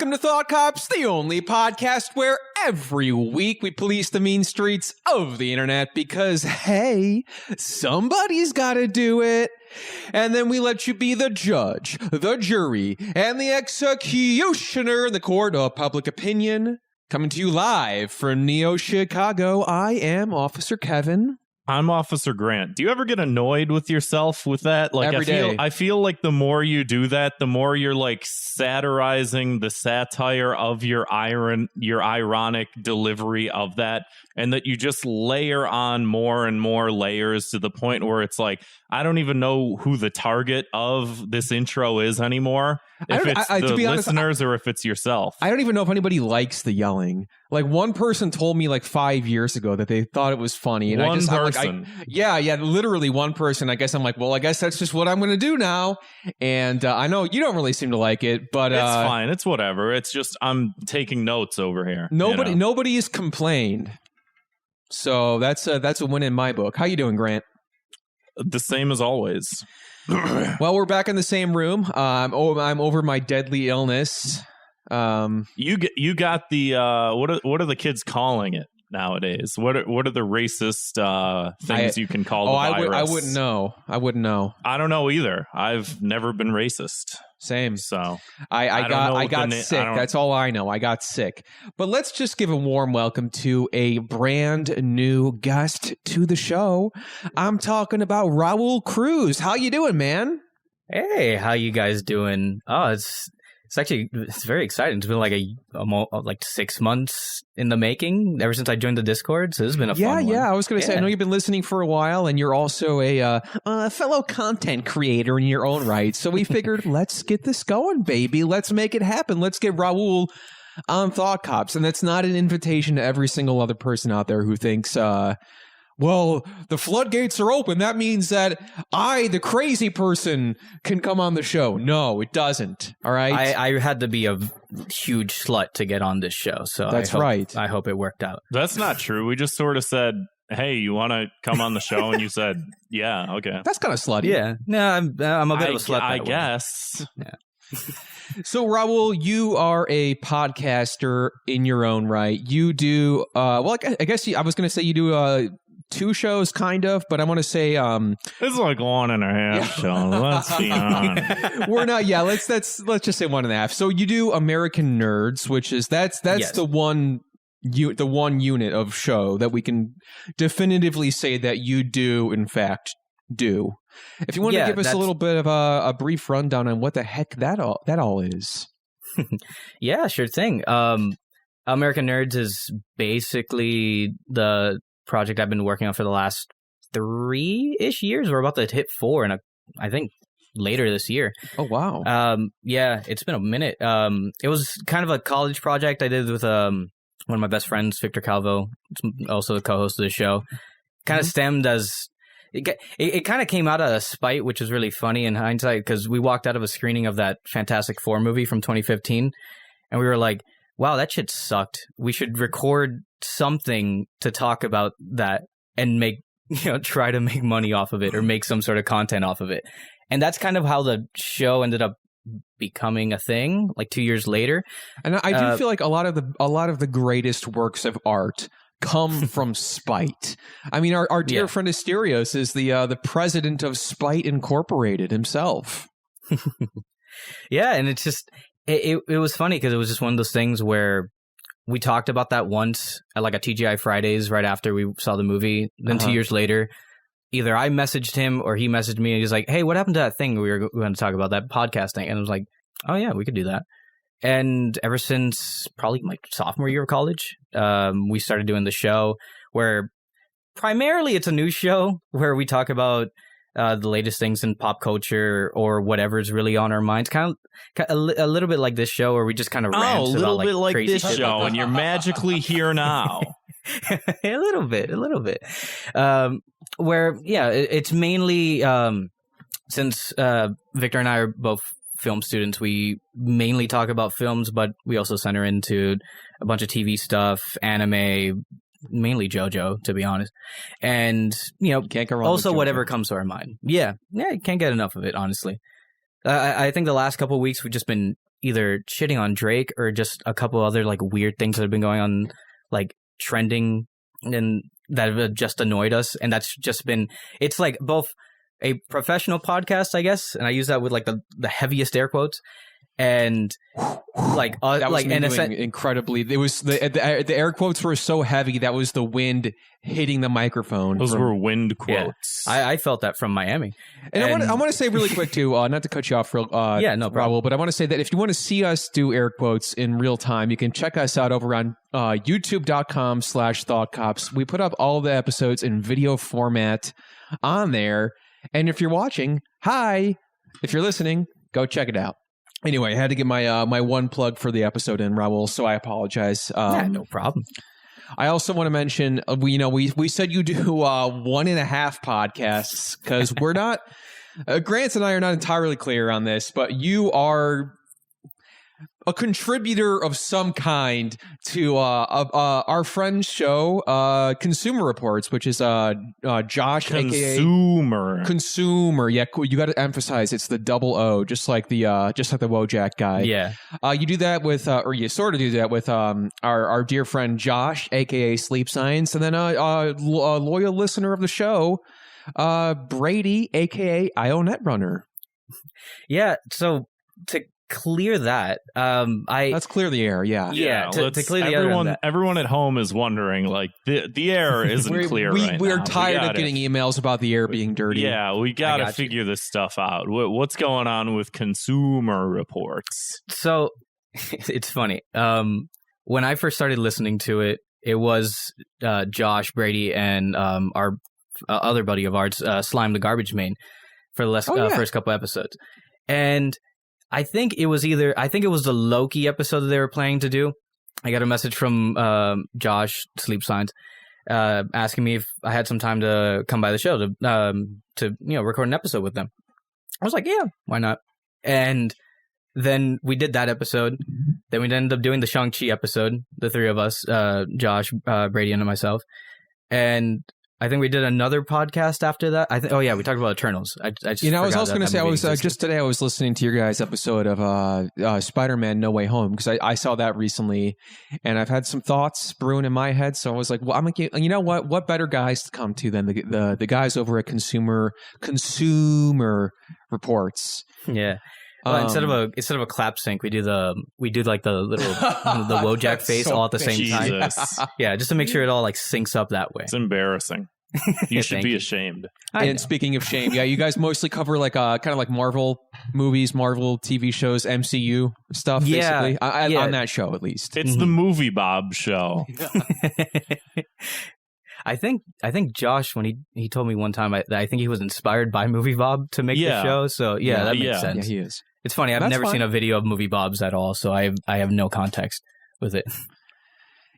Welcome to Thought Cops, the only podcast where every week we police the mean streets of the internet because, hey, somebody's got to do it. And then we let you be the judge, the jury, and the executioner in the court of public opinion. Coming to you live from Neo Chicago, I am Officer Kevin. I'm Officer Grant. Do you ever get annoyed with yourself with that? Like Every day. I feel like the more you do that, the more you're like satirizing the satire of your ironic delivery of that, and that you just layer on more and more layers to the point where it's like, I don't even know who the target of this intro is anymore. If it's the listeners or if it's yourself. I don't even know if anybody likes the yelling. Like, one person told me like 5 years ago that they thought it was funny. And one person. Literally one person. I guess I'm like, well, I guess that's just what I'm going to do now. And I know you don't really seem to like it, but it's fine. It's whatever. It's just I'm taking notes over here. Nobody has complained. So that's a win in my book. How you doing, Grant? The same as always. Well, we're back in the same room. I'm over my deadly illness. You got the what are the kids calling it nowadays? What are the racist things you can call the virus? I wouldn't know. I don't know either. I've never been racist. Same. So I got sick. That's all I know. I got sick. But let's just give a warm welcome to a brand new guest to the show. I'm talking about Raul Cruz. How you doing, man? Hey, how you guys doing? Oh, it's very exciting. It's been like 6 months in the making ever since I joined the Discord. So this has been a fun one. Yeah. I was going to say, I know you've been listening for a while, and you're also a fellow content creator in your own right. So we figured, let's get this going, baby. Let's make it happen. Let's get Raul on Thought Cops. And that's not an invitation to every single other person out there who thinks, well, the floodgates are open. That means that I, the crazy person, can come on the show. No, it doesn't. All right. I had to be a huge slut to get on this show. So that's right. I hope it worked out. That's not true. We just sort of said, hey, you want to come on the show? And you said, yeah, okay. That's kind of slutty. Yeah. No, I'm a bit of a slut. I guess. Yeah. So, Raul, you are a podcaster in your own right. You do, I guess I was going to say you do 2 shows, kind of, but I want to say it's like 1.5 shows. Let's be honest. We're not. Yeah, let's just say 1.5. So you do American Nerds, which is that's yes. the one unit of show that we can definitively say that you do in fact do. If you want to give us a little bit of a brief rundown on what the heck that all is. Yeah, sure thing. American Nerds is basically the project I've been working on for the last 3-ish years. We're about to hit 4, and I think later this year. Oh wow! Yeah, it's been a minute. It was kind of a college project I did with one of my best friends, Victor Calvo, also the co-host of the show. Kind of stemmed as it kind of came out of spite, which is really funny in hindsight because we walked out of a screening of that Fantastic Four movie from 2015, and we were like, wow, that shit sucked. We should record something to talk about that and try to make money off of it or make some sort of content off of it. And that's kind of how the show ended up becoming a thing like 2 years later. And I do feel like a lot of the greatest works of art come from spite. I mean, our dear friend Asterios is the president of Spite Incorporated himself. Yeah, and it's just it was funny because it was just one of those things where we talked about that once at like a TGI Fridays right after we saw the movie. Then 2 years later, either I messaged him or he messaged me and he's like, hey, what happened to that thing we were going to talk about, that podcast thing? And I was like, oh yeah, we could do that. And ever since probably my sophomore year of college, we started doing the show where primarily it's a news show where we talk about the latest things in pop culture or whatever's really on our minds. Kind of a little bit like this show where we just kind of rant a little about, bit like crazy this show, and you're magically here now. a little bit. Where, it's mainly since Victor and I are both film students, we mainly talk about films, but we also center into a bunch of TV stuff, anime, mainly JoJo, to be honest. And, can't go wrong also with whatever comes to our mind. Yeah, you can't get enough of it, honestly. I think the last couple of weeks we've just been either shitting on Drake or just a couple other like weird things that have been going on, like trending, and that have just annoyed us. And that's just been, it's like both a professional podcast, I guess, and I use that with like the heaviest air quotes, and like that was like, me and doing incredibly. It was the air quotes were so heavy that was the wind hitting the microphone. Those were wind quotes. I felt that from Miami. And I want to say really quick too, not to cut you off, no problem, Raul, but I want to say that if you want to see us do air quotes in real time, you can check us out over on youtube.com/thoughtcops. We put up all the episodes in video format on there. And if you're watching, hi. If you're listening, go check it out. Anyway, I had to get my my one plug for the episode in, Raul, so I apologize. No problem. I also want to mention, we said you do 1.5 podcasts because we're not. Grant and I are not entirely clear on this, but you are a contributor of some kind to our friend's show, Consumer Reports, which is Josh, Consumer. Yeah, you got to emphasize it's the double O, just like the Wojak guy. Yeah. You do that with, or you sort of do that with our dear friend Josh, aka Sleep Science, and then a loyal listener of the show, Brady, aka IO-Netrunner. Yeah. So to clear that, let's clear the air. Yeah. To clear the air. Everyone at home is wondering, like, the air isn't clear right now. We're tired of getting emails about the air being dirty. Yeah, we got to figure this stuff out. What's going on with Consumer Reports? So it's funny. When I first started listening to it, it was Josh, Brady, and our other buddy of ours, Slime the Garbage Man, for the first couple episodes. And I think it was the Loki episode that they were planning to do. I got a message from Josh, Sleep Science, asking me if I had some time to come by the show to record an episode with them. I was like, yeah, why not? And then we did that episode. Then we ended up doing the Shang-Chi episode, the three of us, Josh, Brady, and myself. And I think we did another podcast after that. we talked about Eternals. I was also going to say, just today I was listening to your guys' episode of Spider-Man No Way Home, because I saw that recently, and I've had some thoughts brewing in my head. So I was like, well, you know what better guys to come to than the guys over at Consumer Reports. Yeah. Well, instead of a clap sync, we do like the little the Wojak face all at the same time. Yeah, just to make sure it all like syncs up that way. It's embarrassing. You should be ashamed. And speaking of shame, yeah, you guys mostly cover like kind of like Marvel movies, Marvel TV shows, MCU stuff, basically. On that show, at least. It's the Movie Bob show. I think Josh, when he told me one time, I think he was inspired by Movie Bob to make the show. So that makes sense. Yeah, he is. It's funny. I've never seen a video of Movie Bob's at all, so I have no context with it.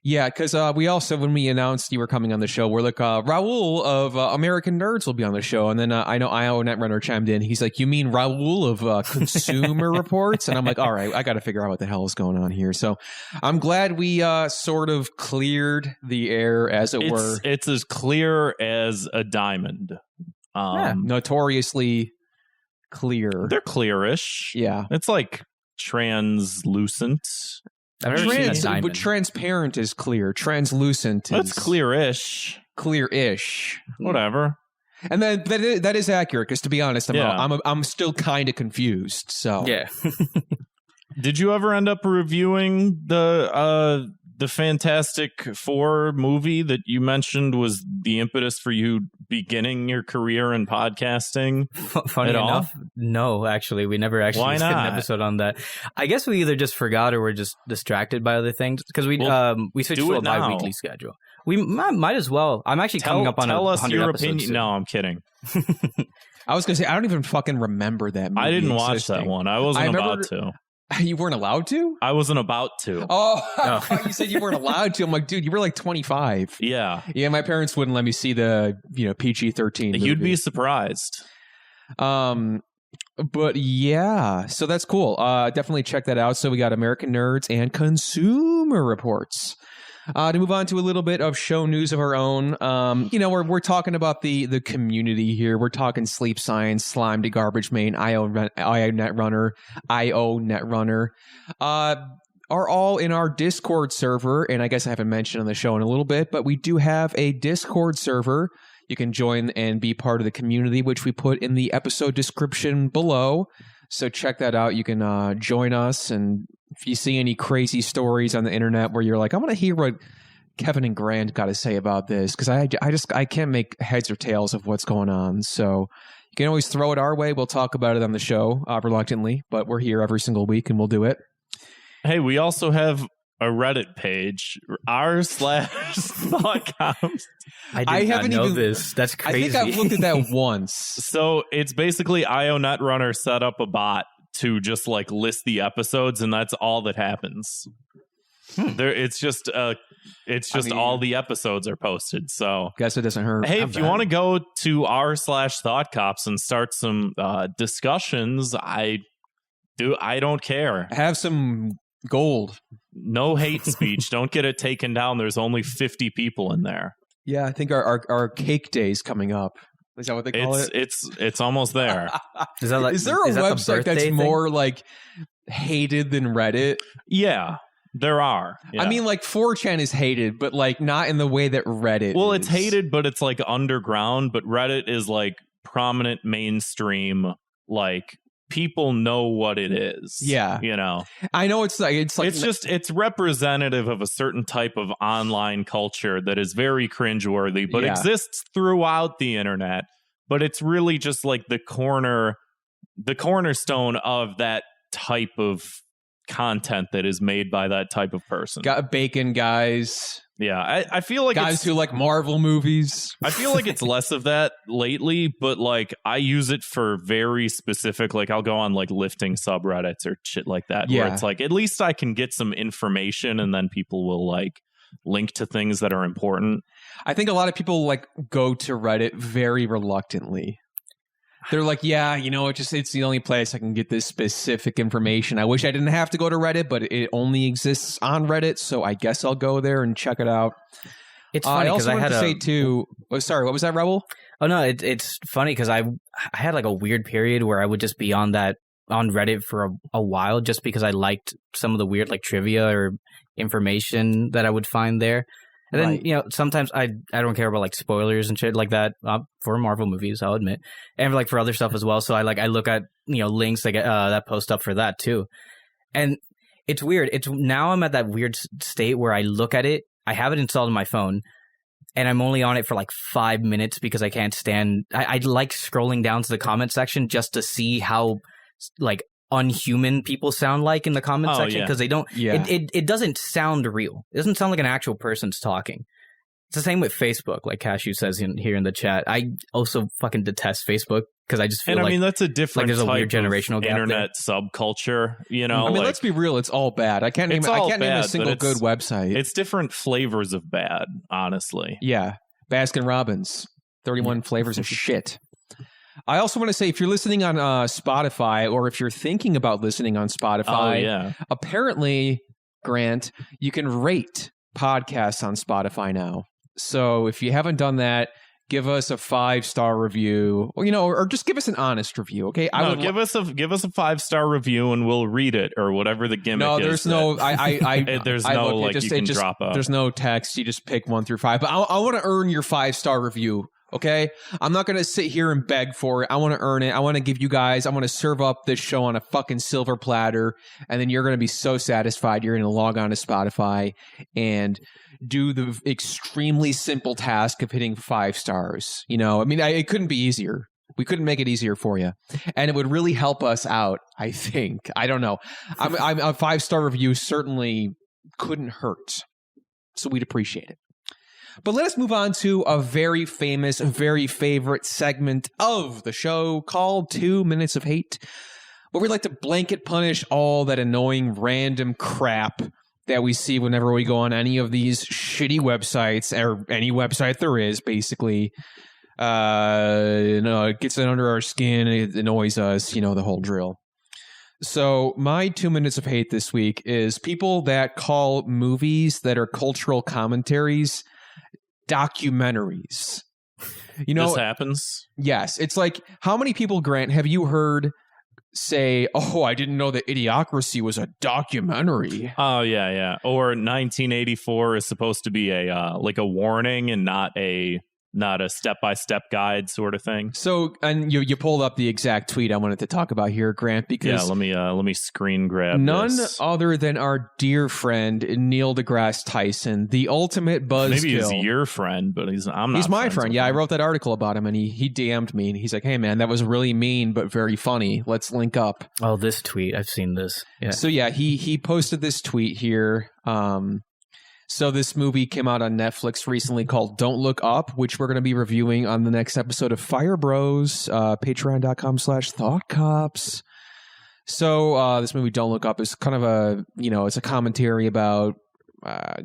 Yeah, because we also, when we announced you were coming on the show, we're like, Raul of American Nerds will be on the show. And then I know IO-Netrunner chimed in. He's like, you mean Raul of Consumer Reports? And I'm like, all right, I got to figure out what the hell is going on here. So I'm glad we sort of cleared the air, as it were. It's as clear as a diamond. Notoriously clear. They're clearish. Yeah. It's like translucent. I've never seen a diamond. But transparent is clear. Translucent is... That's clearish. Clearish. Whatever. And then that is accurate, because to be honest, I'm still kind of confused. So yeah. Did you ever end up reviewing the Fantastic Four movie that you mentioned was the impetus for you beginning your career in podcasting? Funny enough, no, actually, we never actually did an episode on that. I guess we either just forgot or we're just distracted by other things, because we switched to a bi-weekly schedule. We might as well. I'm actually coming up on tell us your opinion. Soon. No, I'm kidding. I was going to say, I don't even fucking remember that movie. I didn't watch that one. I wasn't about to. You weren't allowed to? I wasn't about to. Oh, you said you weren't allowed to. I'm like, dude, you were like 25. Yeah. Yeah, my parents wouldn't let me see the, PG-13 movie. You'd be surprised. But yeah, so that's cool. Definitely check that out. So we got American Nerds and Consumer Reports. To move on to a little bit of show news of our own, we're talking about the community here. We're talking Sleep Science, Slime to Garbage Main, IO Netrunner, are all in our Discord server. And I guess I haven't mentioned on the show in a little bit, but we do have a Discord server. You can join and be part of the community, which we put in the episode description below. So check that out. You can join us, and if you see any crazy stories on the internet where you're like, I want to hear what Kevin and Grant got to say about this, because I can't make heads or tails of what's going on. So you can always throw it our way. We'll talk about it on the show reluctantly, but we're here every single week and we'll do it. Hey, we also have a Reddit page, r/thoughtcoms. I haven't know this. That's crazy. I think I've looked at that once. So it's basically IO Netrunner set up a bot to just like list the episodes, and that's all that happens. It's just all the episodes are posted. So guess it doesn't hurt. Hey, if you want to go to r/thoughtcops and start some discussions, I don't care. Have some gold. No hate speech. Don't get it taken down. There's only 50 people in there. Yeah, I think our cake day is coming up. Is that what they call it? It's almost there. Is there a website that's more like hated than Reddit? Yeah, there are. Yeah. I mean, like 4chan is hated, but like not in the way that Reddit Well, is. It's hated, but it's like underground. But Reddit is like prominent mainstream, like people know what it is. Yeah. You know, I know it's representative of a certain type of online culture that is very cringeworthy, but exists throughout the internet. But it's really just like the cornerstone of that type of content that is made by that type of person. Got bacon guys. Yeah, I feel like guys who like Marvel movies. I feel like it's less of that lately, but like I use it for very specific, like I'll go on like lifting subreddits or shit like that, where it's like at least I can get some information, and then people will like link to things that are important. I think a lot of people like go to Reddit very reluctantly. They're like, yeah, it's the only place I can get this specific information. I wish I didn't have to go to Reddit, but it only exists on Reddit, so I guess I'll go there and check it out. It's funny because I had to say too. Oh, sorry, what was that, Raul? Oh no, it's funny because I had like a weird period where I would just be on Reddit for a while, just because I liked some of the weird like trivia or information that I would find there. And then, sometimes I don't care about like spoilers and shit like that for Marvel movies, I'll admit. And like for other stuff as well. So I look at, links that post up for that too. And it's weird. Now I'm at that weird state where I look at it. I have it installed on my phone and I'm only on it for like 5 minutes because I can't stand. I like scrolling down to the comment section just to see how like unhuman people sound like in the comment section, because they don't it doesn't sound real. It doesn't sound like an actual person's talking. It's the same with Facebook, like Cashew says here in the chat. I also fucking detest Facebook because I just feel I mean that's a different there's a type weird generational gap internet subculture, I mean, let's be real, it's all bad. I can't name a single good website. It's different flavors of bad, honestly. Yeah. Baskin Robbins, 31 flavors of shit. I also want to say, if you're listening on Spotify, or if you're thinking about listening on Spotify, apparently, Grant, you can rate podcasts on Spotify now. So if you haven't done that, give us a 5-star review, or just give us an honest review, okay? Give us a 5-star review and we'll read it, or whatever the gimmick is. No, there's no. You can drop out. There's no text. You just pick 1 through 5. But I want to earn your 5-star review. Okay, I'm not going to sit here and beg for it. I want to earn it. I want to give you guys, I want to serve up this show on a fucking silver platter. And then you're going to be so satisfied. You're going to log on to Spotify and do the extremely simple task of hitting 5 stars. I mean, it couldn't be easier. We couldn't make it easier for you. And it would really help us out, I think. I don't know. A 5-star review certainly couldn't hurt. So we'd appreciate it. But let us move on to a very famous, very favorite segment of the show called 2 Minutes of Hate, where we like to blanket punish all that annoying random crap that we see whenever we go on any of these shitty websites, or any website there is, basically. It gets it under our skin, it annoys us, the whole drill. So my 2 minutes of hate this week is people that call movies that are cultural commentaries documentaries. You know, this happens. Yes. It's like, how many people, Grant, have you heard say, "Oh, I didn't know that Idiocracy was a documentary"? Oh yeah. Or 1984 is supposed to be a like a warning and not a step-by-step guide sort of thing. So, and you pulled up the exact tweet I wanted to talk about here, Grant, because let me screen grab none this. other than our dear friend Neil deGrasse Tyson, the ultimate buzzkill. Maybe he's your friend, but he's my friend. Yeah, I wrote that article about him, and he DM'd me, and he's like, "Hey man, that was really mean but very funny. Let's link up." Oh, this tweet, I've seen this. Yeah. So yeah, he posted this tweet here. So this movie came out on Netflix recently called Don't Look Up, which we're going to be reviewing on the next episode of Fire Bros, patreon.com/thoughtcops. So this movie Don't Look Up is kind of a, it's a commentary about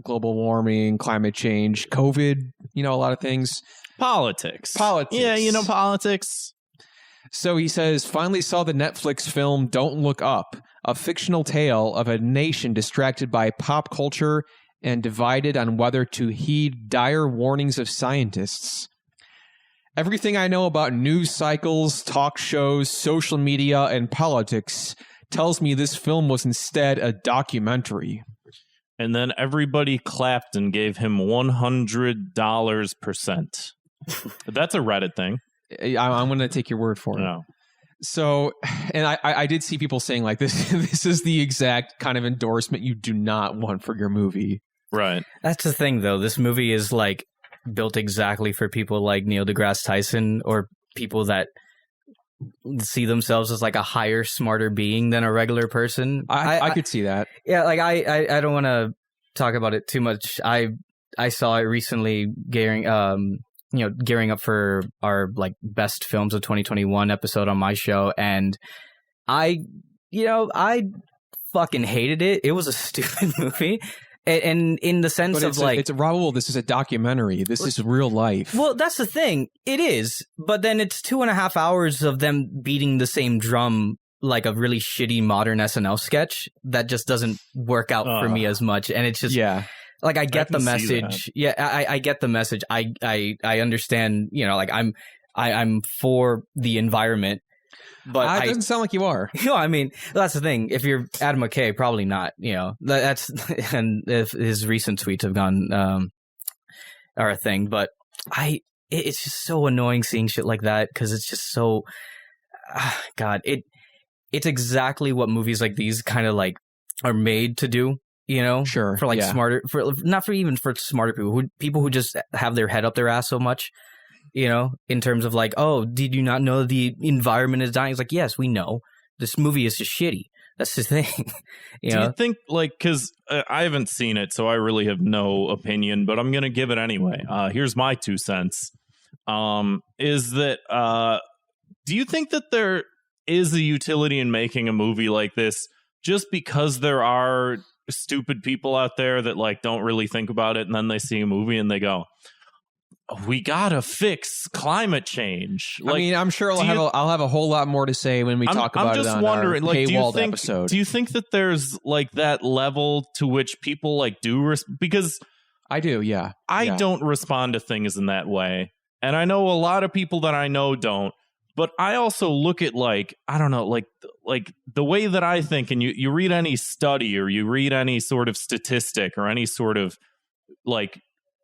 global warming, climate change, COVID, a lot of things. Politics. Yeah, politics. So he says, finally saw the Netflix film Don't Look Up, a fictional tale of a nation distracted by pop culture and divided on whether to heed dire warnings of scientists. Everything I know about news cycles, talk shows, social media, and politics tells me this film was instead a documentary. And then everybody clapped and gave him $100%. That's a Reddit thing. I'm going to take your word for it. No. So, and I did see people saying like this, this is the exact kind of endorsement you do not want for your movie. Right. That's the thing, though. This movie is like built exactly for people like Neil deGrasse Tyson, or people that see themselves as like a higher, smarter being than a regular person. I could see that. Yeah, like I don't want to talk about it too much. I saw it recently, gearing up for our like best films of 2021 episode on my show, and I fucking hated it. It was a stupid movie. And in the sense of like... It's Raul, this is a documentary. This is real life. Well, that's the thing. It is. But then it's 2.5 hours of them beating the same drum like a really shitty modern SNL sketch that just doesn't work out for me as much. And it's just... Yeah. Like, I get the message. Yeah, I get the message. I understand, like, I'm for the environment. But it doesn't sound like you are. I mean, that's the thing. If you're Adam McKay, probably not. That's and if his recent tweets have gone are a thing. But it's just so annoying seeing shit like that, because it's just so God. It's exactly what movies like these kind of like are made to do. Sure, for like smarter, not even for smarter people who just have their head up their ass so much. In terms of like, oh, did you not know the environment is dying? It's like, yes, we know. This movie is just shitty. That's the thing. Do you think, like, because I haven't seen it, so I really have no opinion, but I'm going to give it anyway. Here's my 2 cents. Is that, do you think that there is a utility in making a movie like this just because there are stupid people out there that, like, don't really think about it, and then they see a movie and they go, we gotta fix climate change. Like, I mean, I'm sure I'll have a whole lot more to say when we talk about it on our paywalled episode. Do you think that there's like that level to which people like because I do, yeah. I don't respond to things in that way, and I know a lot of people that I know don't. But I also look at like, I don't know, like the way that I think, and you read any study or you read any sort of statistic or any sort of like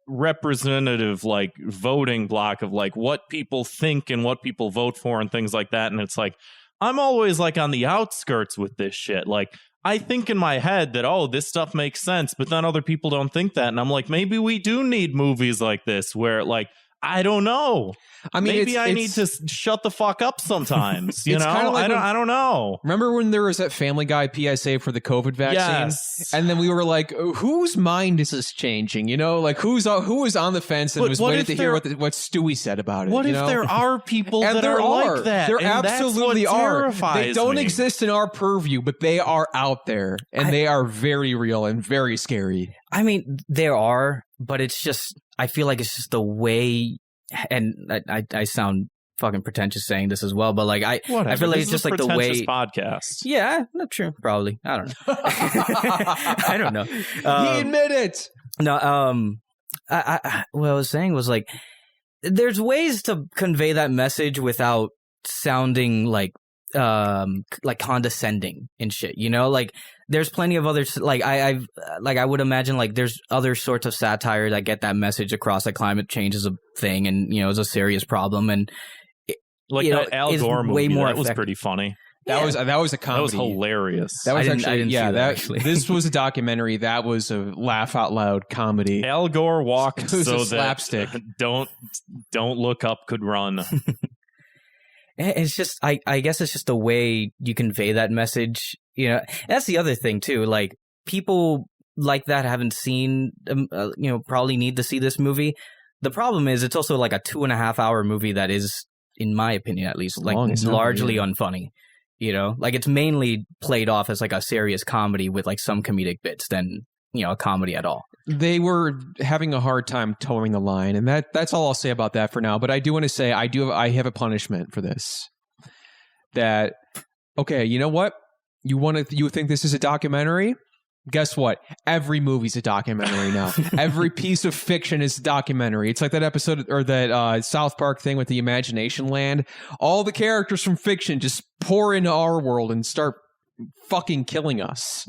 representative like voting block of like what people think and what people vote for and things like that, and it's like I'm always like on the outskirts with this shit. Like I think in my head that, oh, this stuff makes sense, but then other people don't think that, and I'm like, maybe we do need movies like this where like, I don't know. I mean, maybe I need to shut the fuck up sometimes. You know, like I don't know. Remember when there was that Family Guy PSA for the COVID vaccine? Yes. And then we were like, whose mind is this changing? Like who was on the fence and was waiting to hear what Stewie said about it? What if there are people that are like that? There absolutely are. They don't me. exist in our purview, but they are out there, and they are very real and very scary. I mean, there are, but it's just, I feel like it's just the way, and I sound fucking pretentious saying this as well, but like I feel like this it's is just a like the way pretentious podcast. Yeah, not true. Probably. I don't know. I don't know. He admit it. No, what I was saying was like, there's ways to convey that message without sounding like condescending and shit. You know, like there's plenty of others. Like I would imagine like there's other sorts of satire that get that message across. Like climate change is a thing, and you know, it's a serious problem, and like you that know, Al Gore movie, way more that was effective. pretty funny. That was a comedy. That was hilarious. That was I didn't see that, actually. This was a documentary. That was a laugh out loud comedy. Al Gore walked It was so a slapstick. that don't look up could run. It's just, I guess it's just the way you convey that message. You know, that's the other thing too. Like people like that haven't seen, you know, probably need to see this movie. The problem is it's also like a 2.5 hour movie that is, in my opinion at least, like largely unfunny. You know, like it's mainly played off as like a serious comedy with like some comedic bits than, you know, a comedy at all. They were having a hard time towing the line, and that's all I'll say about that for now. But I do want to say I have a punishment for this. That, okay, you know what? You think this is a documentary? Guess what? Every movie's a documentary now. Every piece of fiction is a documentary. It's like that episode or that South Park thing with the Imagination Land. All the characters from fiction just pour into our world and start fucking killing us.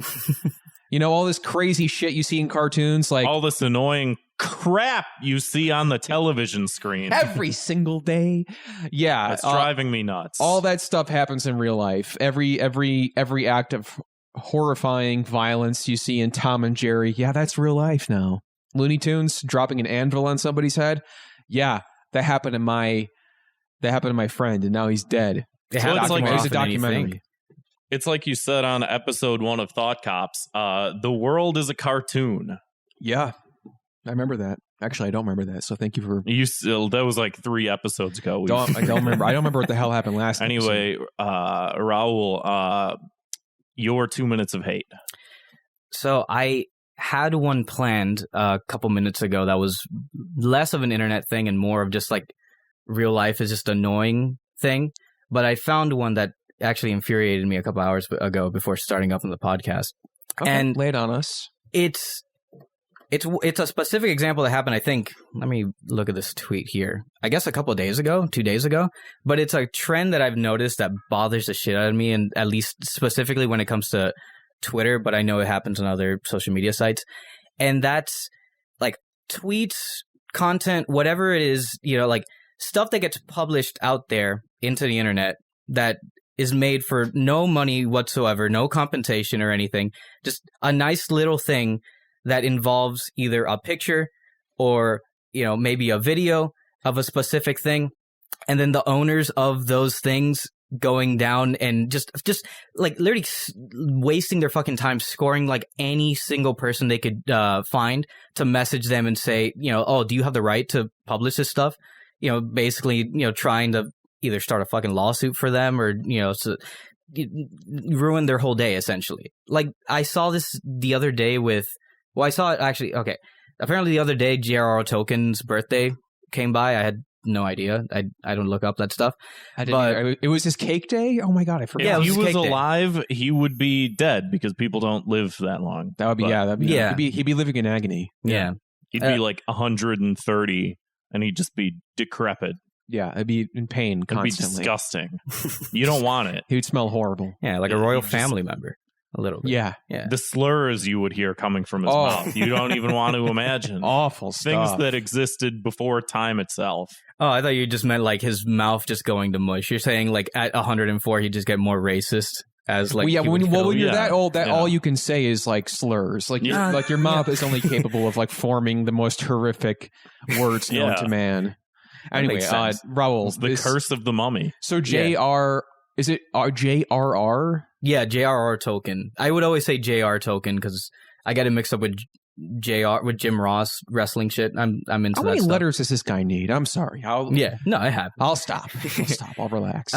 You know, all this crazy shit you see in cartoons, like all this annoying crap you see on the television screen every single day. Yeah, it's driving me nuts. All that stuff happens in real life. Every act of horrifying violence you see in Tom and Jerry, yeah, that's real life now. Looney Tunes dropping an anvil on somebody's head, yeah, that happened to my friend, and now he's dead. So it's like it was a documentary. It's like you said on episode 1 of Thought Cops, the world is a cartoon. Yeah, I remember that. Actually, I don't remember that, so thank you for... That was like 3 episodes ago. I don't remember. I don't remember what the hell happened last time. Anyway, Raul, your 2 minutes of hate. So I had one planned a couple minutes ago that was less of an internet thing and more of just like real life is just annoying thing. But I found one that actually infuriated me a couple hours ago before starting up on the podcast. Okay, and lay it on us. It's a specific example that happened, I think. Let me look at this tweet here. I guess a couple of days ago, 2 days ago. But it's a trend that I've noticed that bothers the shit out of me, and at least specifically when it comes to Twitter, but I know it happens on other social media sites. And that's like tweets, content, whatever it is, you know, like stuff that gets published out there into the internet that is made for no money whatsoever, no compensation or anything. Just a nice little thing that involves either a picture or, you know, maybe a video of a specific thing. And then the owners of those things going down and just like literally wasting their fucking time scoring like any single person they could find to message them and say, you know, oh, do you have the right to publish this stuff? You know, basically, you know, trying to either start a fucking lawsuit for them or, you know, ruin their whole day, essentially. Like, I saw this the other day I saw it actually, okay. Apparently the other day, J.R.R. Tolkien's birthday came by. I had no idea. I don't look up that stuff. I didn't. It was his cake day? Oh my God, I forgot. Yeah, if he was cake day. alive, he would be dead because people don't live that long. That would be, he'd be living in agony. Yeah. He'd be like 130 and he'd just be decrepit. Yeah, I'd be in pain constantly. It'd be disgusting. You don't want it. He would smell horrible. Yeah, like a royal family member. A little bit. Yeah. The slurs you would hear coming from his mouth. You don't even want to imagine. Awful stuff. Things that existed before time itself. Oh, I thought you just meant like his mouth just going to mush. You're saying like at 104 he'd just get more racist as like... Well, yeah, when you're that old, all you can say is like slurs. Like, like your mouth is only capable of like forming the most horrific words known to man. Anyway, Raul. It's the curse of the mummy. So J.R. Is it J.R.R.? Yeah, J.R.R. Tolkien. I would always say J.R. Tolkien because I get it mixed up with Jim Ross wrestling shit. I'm into that stuff. How many letters does this guy need? I'm sorry. I have. I'll stop. I'll relax.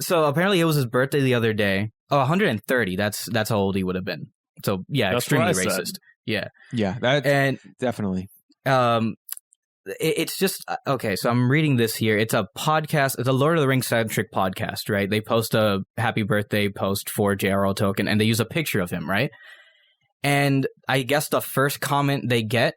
So apparently it was his birthday the other day. Oh, 130. That's how old he would have been. So yeah, that's extremely racist. Said. Yeah. Yeah, that and definitely. it's just okay. So I'm reading this here. It's a podcast. It's a Lord of the Rings centric podcast, right? They post a happy birthday post for J.R.R. Tolkien, and they use a picture of him, right? And I guess the first comment they get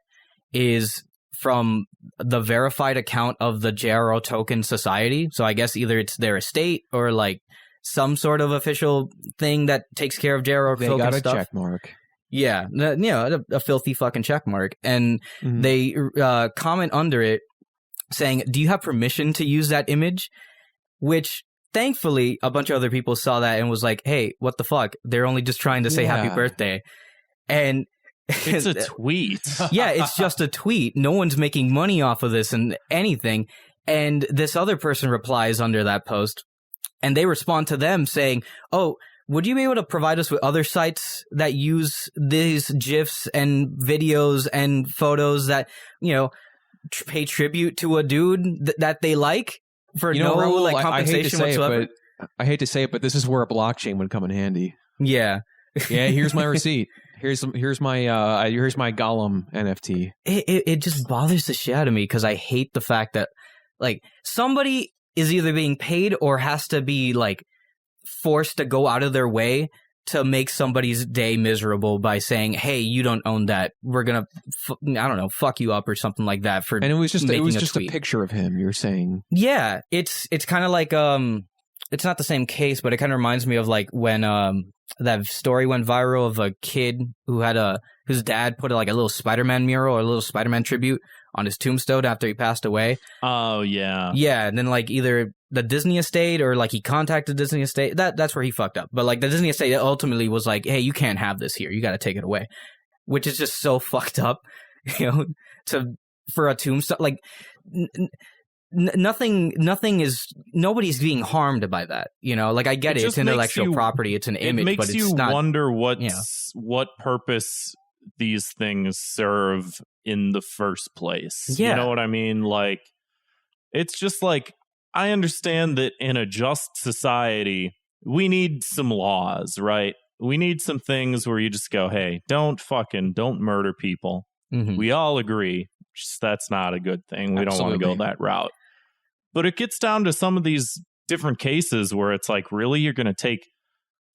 is from the verified account of the J.R.R. Tolkien Society. So I guess either it's their estate or like some sort of official thing that takes care of J.R.R. Tolkien They got a stuff. check mark. Yeah, a filthy fucking check mark. And they comment under it saying, do you have permission to use that image? Which, thankfully, a bunch of other people saw that and was like, hey, what the fuck? They're only just trying to say happy birthday. And it's a tweet. Yeah, it's just a tweet. No one's making money off of this and anything. And this other person replies under that post, and they respond to them saying, oh, would you be able to provide us with other sites that use these GIFs and videos and photos that, pay tribute to a dude that they like for Raul, like compensation whatsoever? I hate to say it, but this is where a blockchain would come in handy. Yeah. Yeah, here's my receipt. Here's my Gollum NFT. It just bothers the shit out of me because I hate the fact that like somebody is either being paid or has to be like forced to go out of their way to make somebody's day miserable by saying, "Hey, you don't own that. We're gonna, fuck you up or something like that." For and it was just a picture of him. You're saying, yeah, it's kind of like it's not the same case, but it kind of reminds me of like when that story went viral of a kid who had whose dad put like a little Spider-Man mural or a little Spider-Man tribute on his tombstone after he passed away. Oh yeah, yeah, and then like either the Disney estate or like he contacted Disney estate. That's where he fucked up. But like the Disney estate ultimately was like, hey, you can't have this here. You got to take it away, which is just so fucked up, for a tombstone. Like nobody's being harmed by that. Like I get it. It's intellectual property. It's an image. It makes but you it's not, wonder what purpose these things serve in the first place. Yeah. You know what I mean? Like, it's just like, I understand that in a just society, we need some laws, right? We need some things where you just go, hey, don't murder people. Mm-hmm. We all agree. Just, that's not a good thing. We don't want to go that route. But it gets down to some of these different cases where it's like, really, you're going to take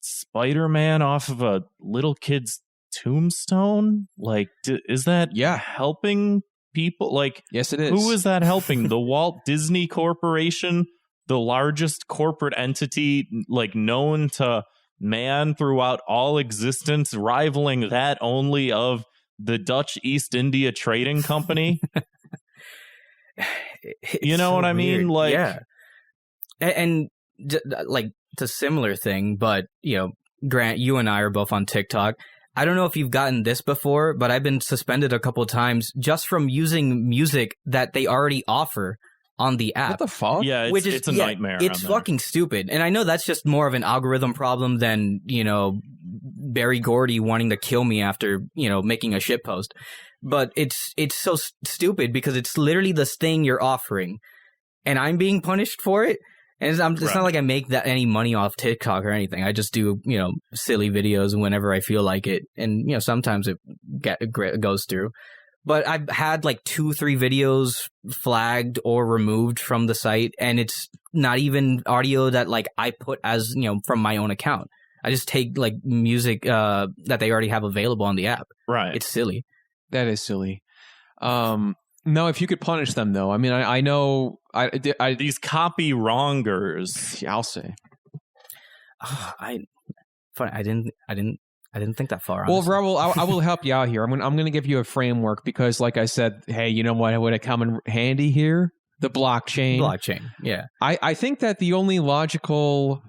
Spider-Man off of a little kid's tombstone? Like, is that helping people? Like, yes, it is. Who is that helping? The Walt Disney Corporation, the largest corporate entity, like known to man throughout all existence, rivaling that only of the Dutch East India Trading Company. You know what I mean? Like, yeah. And like it's a similar thing, but Grant, you and I are both on TikTok. I don't know if you've gotten this before, but I've been suspended a couple of times just from using music that they already offer on the app. What the fuck? Yeah, it's a nightmare. It's fucking stupid. And I know that's just more of an algorithm problem than, Barry Gordy wanting to kill me after, making a shitpost. But it's so stupid because it's literally this thing you're offering and I'm being punished for it. And it's not like I make any money off TikTok or anything. I just do, silly videos whenever I feel like it. And, sometimes it goes through. But I've had like 2-3 videos flagged or removed from the site. And it's not even audio that like I put as, from my own account. I just take like music that they already have available on the app. Right. It's silly. That is silly. No, if you could punish them, though. I mean, I know these copy wrongers. I'll say. I didn't think that far. Honestly. Well, Raul, I will help you out here. I'm going to give you a framework because, like I said, hey, you know what would have come in handy here? The blockchain. Yeah. I think that the only logical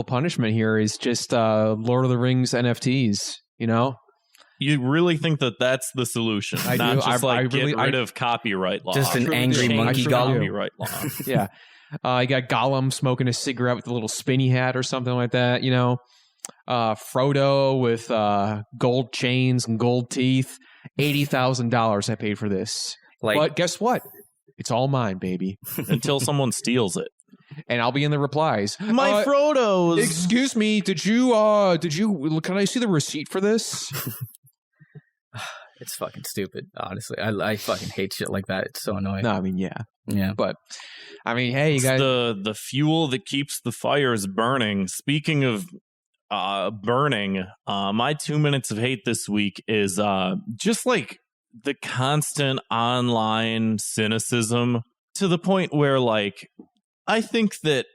punishment here is just Lord of the Rings NFTs. You really think that that's the solution? I Not do. just get rid of copyright law. Just an angry monkey Gollum. Copyright law. Yeah. You got Gollum smoking a cigarette with a little spinny hat or something like that, Frodo with gold chains and gold teeth. $80,000 I paid for this. But guess what? It's all mine, baby. Until someone steals it. And I'll be in the replies. My Frodo's. Excuse me, can I see the receipt for this? It's fucking stupid, honestly. I fucking hate shit like that. It's so annoying. No, I mean, yeah. Yeah. But, I mean, hey, you It's guys. the fuel that keeps the fires burning. Speaking of burning, my 2 minutes of hate this week is just like the constant online cynicism to the point where, like, I think that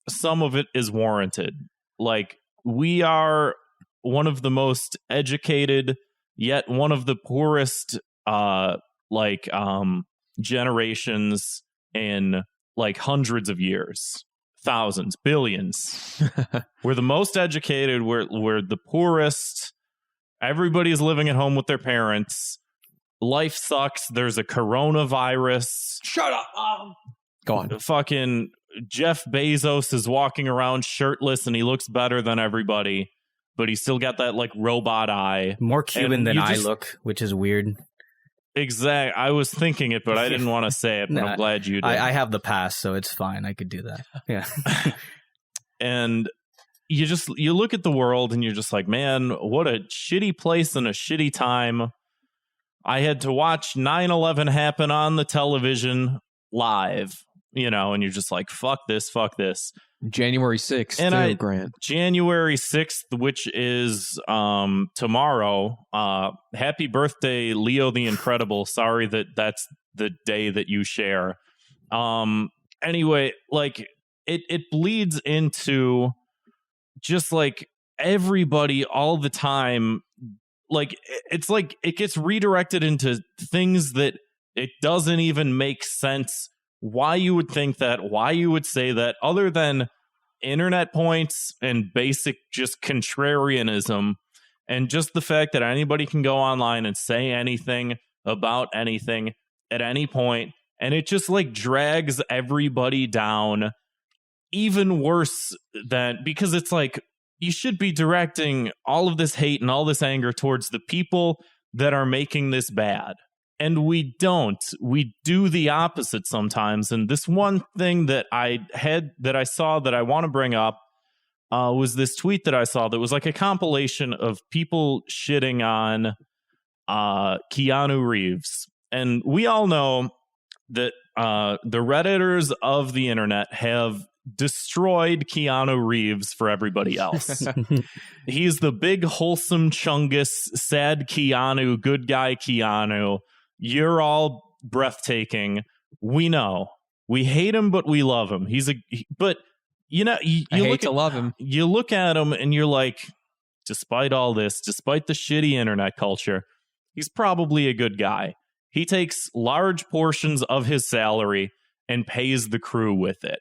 some of it is warranted. Like, we are one of the most educated, yet one of the poorest, generations in like hundreds of years, thousands, billions. We're the most educated. We're the poorest. Everybody's living at home with their parents. Life sucks. There's a coronavirus. Shut up. Go on. Fucking Jeff Bezos is walking around shirtless and he looks better than everybody, but he's still got that like robot eye. More Cuban And than you I just- look, which is weird. Exact. I was thinking it, but I didn't want to say it, but Nah, I'm glad you did. I have the pass, so it's fine. I could do that. Yeah. And you look at the world and you're just like, man, what a shitty place and a shitty time. I had to watch 9/11 happen on the television live, and you're just like, fuck this. January 6th, And Grant. January 6th, which is tomorrow. Happy birthday, Leo the Incredible. Sorry that's the day that you share. Anyway, like it bleeds into just like everybody all the time. Like it's like it gets redirected into things that it doesn't even make sense why you would think that, why you would say that, other than internet points and basic just contrarianism, and just the fact that anybody can go online and say anything about anything at any point, and it just like drags everybody down even worse than, because it's like you should be directing all of this hate and all this anger towards the people that are making this bad. And we don't. We do the opposite sometimes. And this one thing that I saw that I want to bring up was this tweet that I saw that was like a compilation of people shitting on Keanu Reeves. And we all know that the Redditors of the internet have destroyed Keanu Reeves for everybody else. He's the big, wholesome Chungus, sad Keanu, good guy Keanu. You're all breathtaking. We know. We hate him, but we love him. But you love him. You look at him and you're like, despite all this, despite the shitty internet culture, he's probably a good guy. He takes large portions of his salary and pays the crew with it.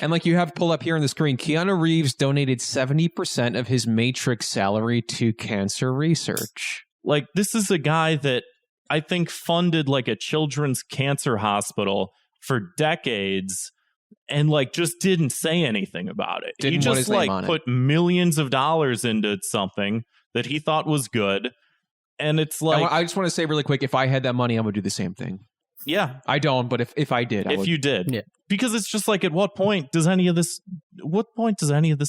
And you have pulled up here on the screen, Keanu Reeves donated 70% of his Matrix salary to cancer research. Like, this is a guy that I think funded like a children's cancer hospital for decades and like just didn't say anything about it. Didn't he want just his name like on put millions of dollars into something that he thought was good. And it's like, I just want to say really quick, if I had that money, I would do the same thing. yeah, I don't, but if I did, I would. you did, Yeah. Because it's just like, at what point does any of this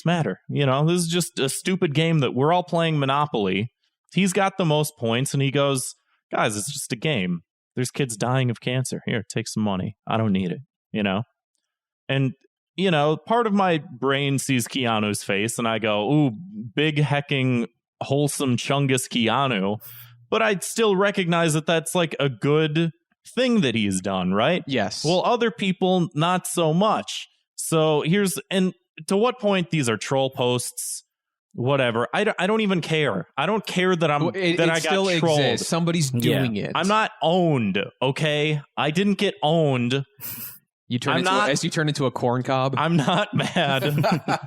matter? This is just a stupid game that we're all playing Monopoly. He's got the most points and he goes, guys, it's just a game. There's kids dying of cancer. Here, take some money. I don't need it, And, part of my brain sees Keanu's face and I go, ooh, big hecking, wholesome Chungus Keanu. But I'd still recognize that that's like a good thing that he's done, right? Yes. Well, other people, not so much. So and to what point these are troll posts? Whatever. I don't even care. I don't care that I got still trolled. exists. Somebody's doing it. I'm not owned, okay? I didn't get owned. As you turn into a corn cob. I'm not mad.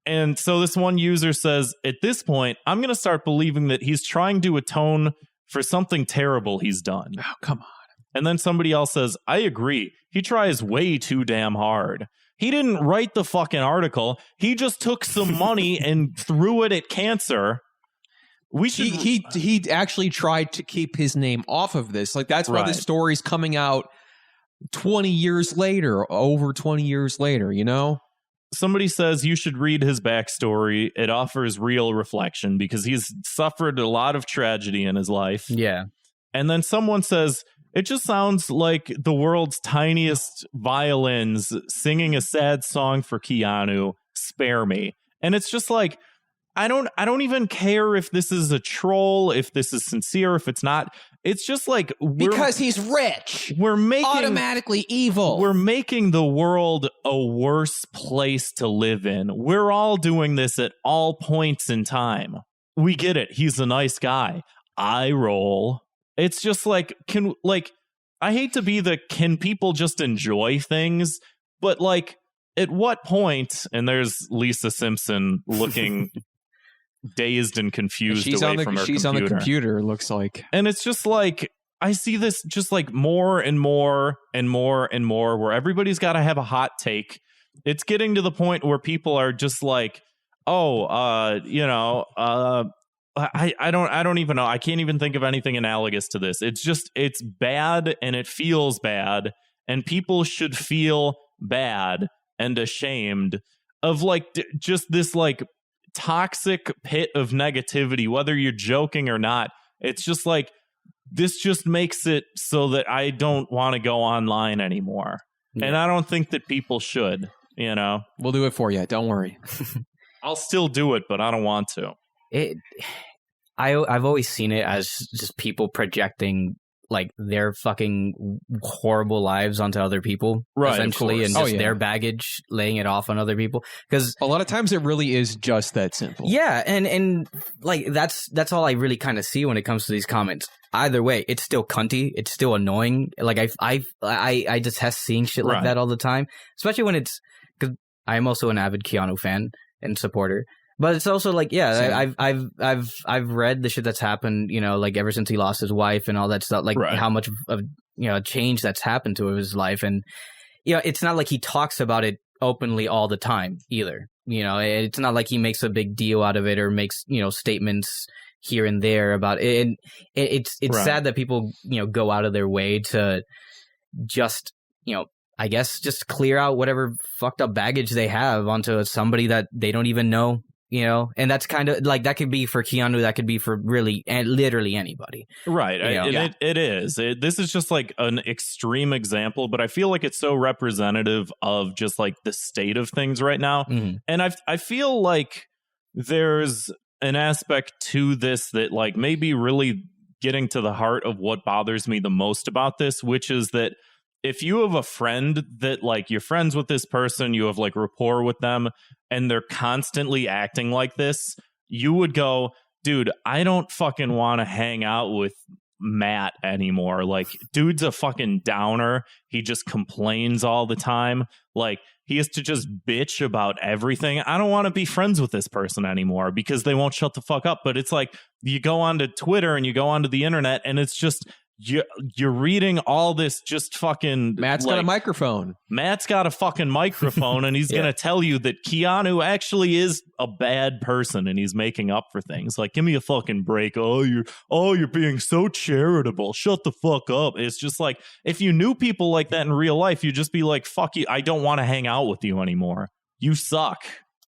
And so this one user says, at this point, I'm going to start believing that he's trying to atone for something terrible he's done. Oh, come on. And then somebody else says, I agree. He tries way too damn hard. He didn't write the fucking article. He just took some money and threw it at cancer. He actually tried to keep his name off of this. Like, that's why the story's coming out 20 years later, over 20 years later, Somebody says you should read his backstory. It offers real reflection because he's suffered a lot of tragedy in his life. Yeah. And then someone says, it just sounds like the world's tiniest violins singing a sad song for Keanu. Spare me. And it's just like, I don't even care if this is a troll, if this is sincere, if it's not. It's just like because he's rich. We're making automatically evil. We're making the world a worse place to live in. We're all doing this at all points in time. We get it. He's a nice guy. I roll. It's just like, I hate to be can people just enjoy things? But like, at what point? And there's Lisa Simpson looking dazed and confused she's away on the, from her she's computer. on the computer, looks like. And it's just like, I see this just like more and more and more and more where everybody's got to have a hot take. It's getting to the point where people are just like, I don't even know. I can't even think of anything analogous to this. It's bad and it feels bad, and people should feel bad and ashamed of like just this like toxic pit of negativity, whether you're joking or not. It's just like, this just makes it so that I don't want to go online anymore. Yeah. And I don't think that people should, We'll do it for you. Don't worry. I'll still do it, but I don't want to. I've always seen it as just people projecting like their fucking horrible lives onto other people, right, essentially, and just their baggage, laying it off on other people. Because a lot of times it really is just that simple. Yeah, and like that's all I really kind of see when it comes to these comments. Either way, it's still cunty. It's still annoying. Like I detest seeing shit like that all the time, especially when it's because I am also an avid Keanu fan and supporter. But it's also like, I've read the shit that's happened, like ever since he lost his wife and all that stuff, like how much of change that's happened to his life. And, it's not like he talks about it openly all the time either. It's not like he makes a big deal out of it or makes, statements here and there about it. And it's sad that people, go out of their way to just, I guess just clear out whatever fucked up baggage they have onto somebody that they don't even know. And that's kind of like, that could be for Keanu, that could be for really and literally anybody. Right. It is. This is just like an extreme example, but I feel like it's so representative of just like the state of things right now. Mm-hmm. And I feel like there's an aspect to this that like maybe really getting to the heart of what bothers me the most about this, which is that if you have a friend that like you're friends with this person, you have like rapport with them, and they're constantly acting like this, you would go, dude, I don't fucking want to hang out with Matt anymore. Like, dude's a fucking downer. He just complains all the time. Like, he has to just bitch about everything. I don't want to be friends with this person anymore because they won't shut the fuck up. But it's like, you go onto Twitter and you go onto the internet and it's just, you're reading all this just fucking... Matt's got a microphone. Matt's got a fucking microphone, and he's going to tell you that Keanu actually is a bad person, and he's making up for things. Like, give me a fucking break. You're being so charitable. Shut the fuck up. It's just like, if you knew people like that in real life, you'd just be like, fuck you. I don't want to hang out with you anymore. You suck.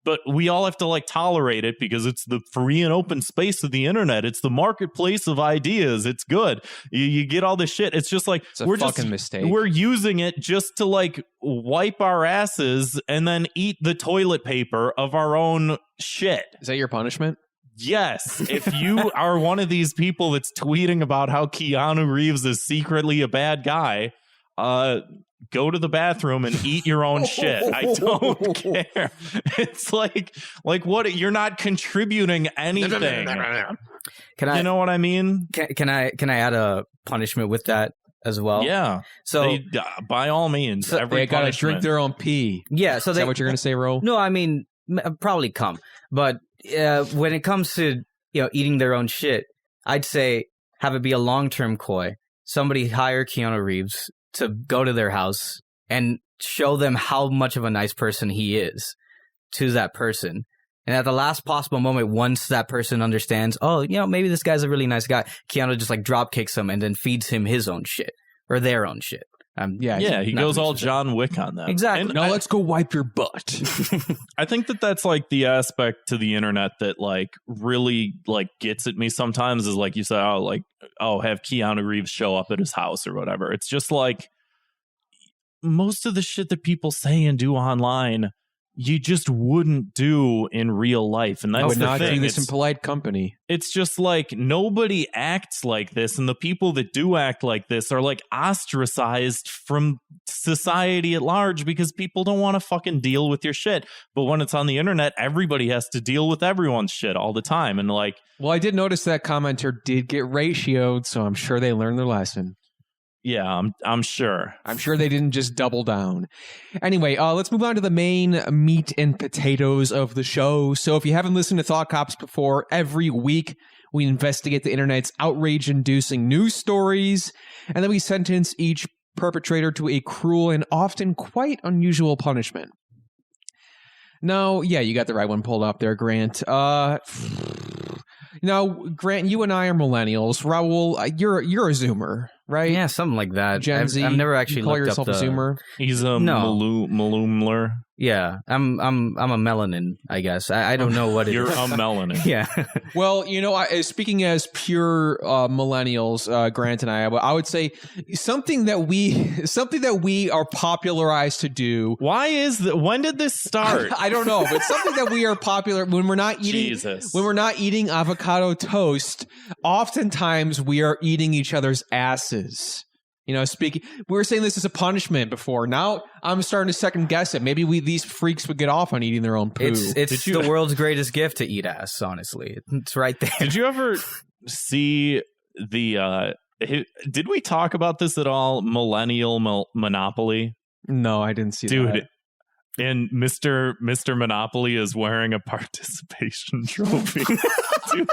But we all have to like tolerate it because it's the free and open space of the internet. It's the marketplace of ideas. It's good. You get all this shit. It's just like we're fucking mistake. We're using it just to like wipe our asses and then eat the toilet paper of our own shit. Is that your punishment? Yes. If you are one of these people that's tweeting about how Keanu Reeves is secretly a bad guy, go to the bathroom and eat your own shit. I don't care. It's like what? You're not contributing anything. You know what I mean? Can I add a punishment with that as well? Yeah. So by all means, they gotta drink their own pee. Yeah. So is that what you're gonna say, Raul? No, I mean probably cum. But when it comes to eating their own shit, I'd say have it be a long-term coy. Somebody hire Keanu Reeves to go to their house and show them how much of a nice person he is to that person. And at the last possible moment, once that person understands, maybe this guy's a really nice guy, Keanu just like drop kicks him and then feeds him his own shit or their own shit. He goes all John Wick on them. Exactly. Now let's go wipe your butt. I think that's like the aspect to the internet that like really like gets at me sometimes is like you say, have Keanu Reeves show up at his house or whatever. It's just like most of the shit that people say and do online, you just wouldn't do in real life. And that's the thing. Do this in polite company. It's just like nobody acts like this. And the people that do act like this are like ostracized from society at large because people don't want to fucking deal with your shit. But when it's on the internet, everybody has to deal with everyone's shit all the time. And like, well, I did notice that commenter did get ratioed, so I'm sure they learned their lesson. Yeah, I'm sure. I'm sure they didn't just double down. Anyway, let's move on to the main meat and potatoes of the show. So if you haven't listened to Thought Cops before, every week we investigate the internet's outrage-inducing news stories, and then we sentence each perpetrator to a cruel and often quite unusual punishment. Now, yeah, you got the right one pulled up there, Grant. Now, Grant, you and I are millennials. Raul, you're a Zoomer, right? Yeah, something like that. Gen Z. I've never actually you call looked yourself up a Zoomer. He's a Malumler. Yeah, I'm a melanin, I guess. I don't know what it You're is. a melanin. Yeah. Well, you know, speaking as pure millennials, Grant and I would say something that we are popularized to do. Why is that? When did this start? I don't know, but something that we are popular when we're not eating. Jesus. When we're not eating avocado toast, oftentimes we are eating each other's asses. You know, we were saying this as a punishment before. Now I'm starting to second guess it. Maybe these freaks would get off on eating their own poo. It's the world's greatest gift to eat ass, honestly. It's right there. Did you ever see the did we talk about this at all? Millennial Monopoly? No, I didn't see that. Dude, and Mr. Monopoly is wearing a participation trophy. Dude,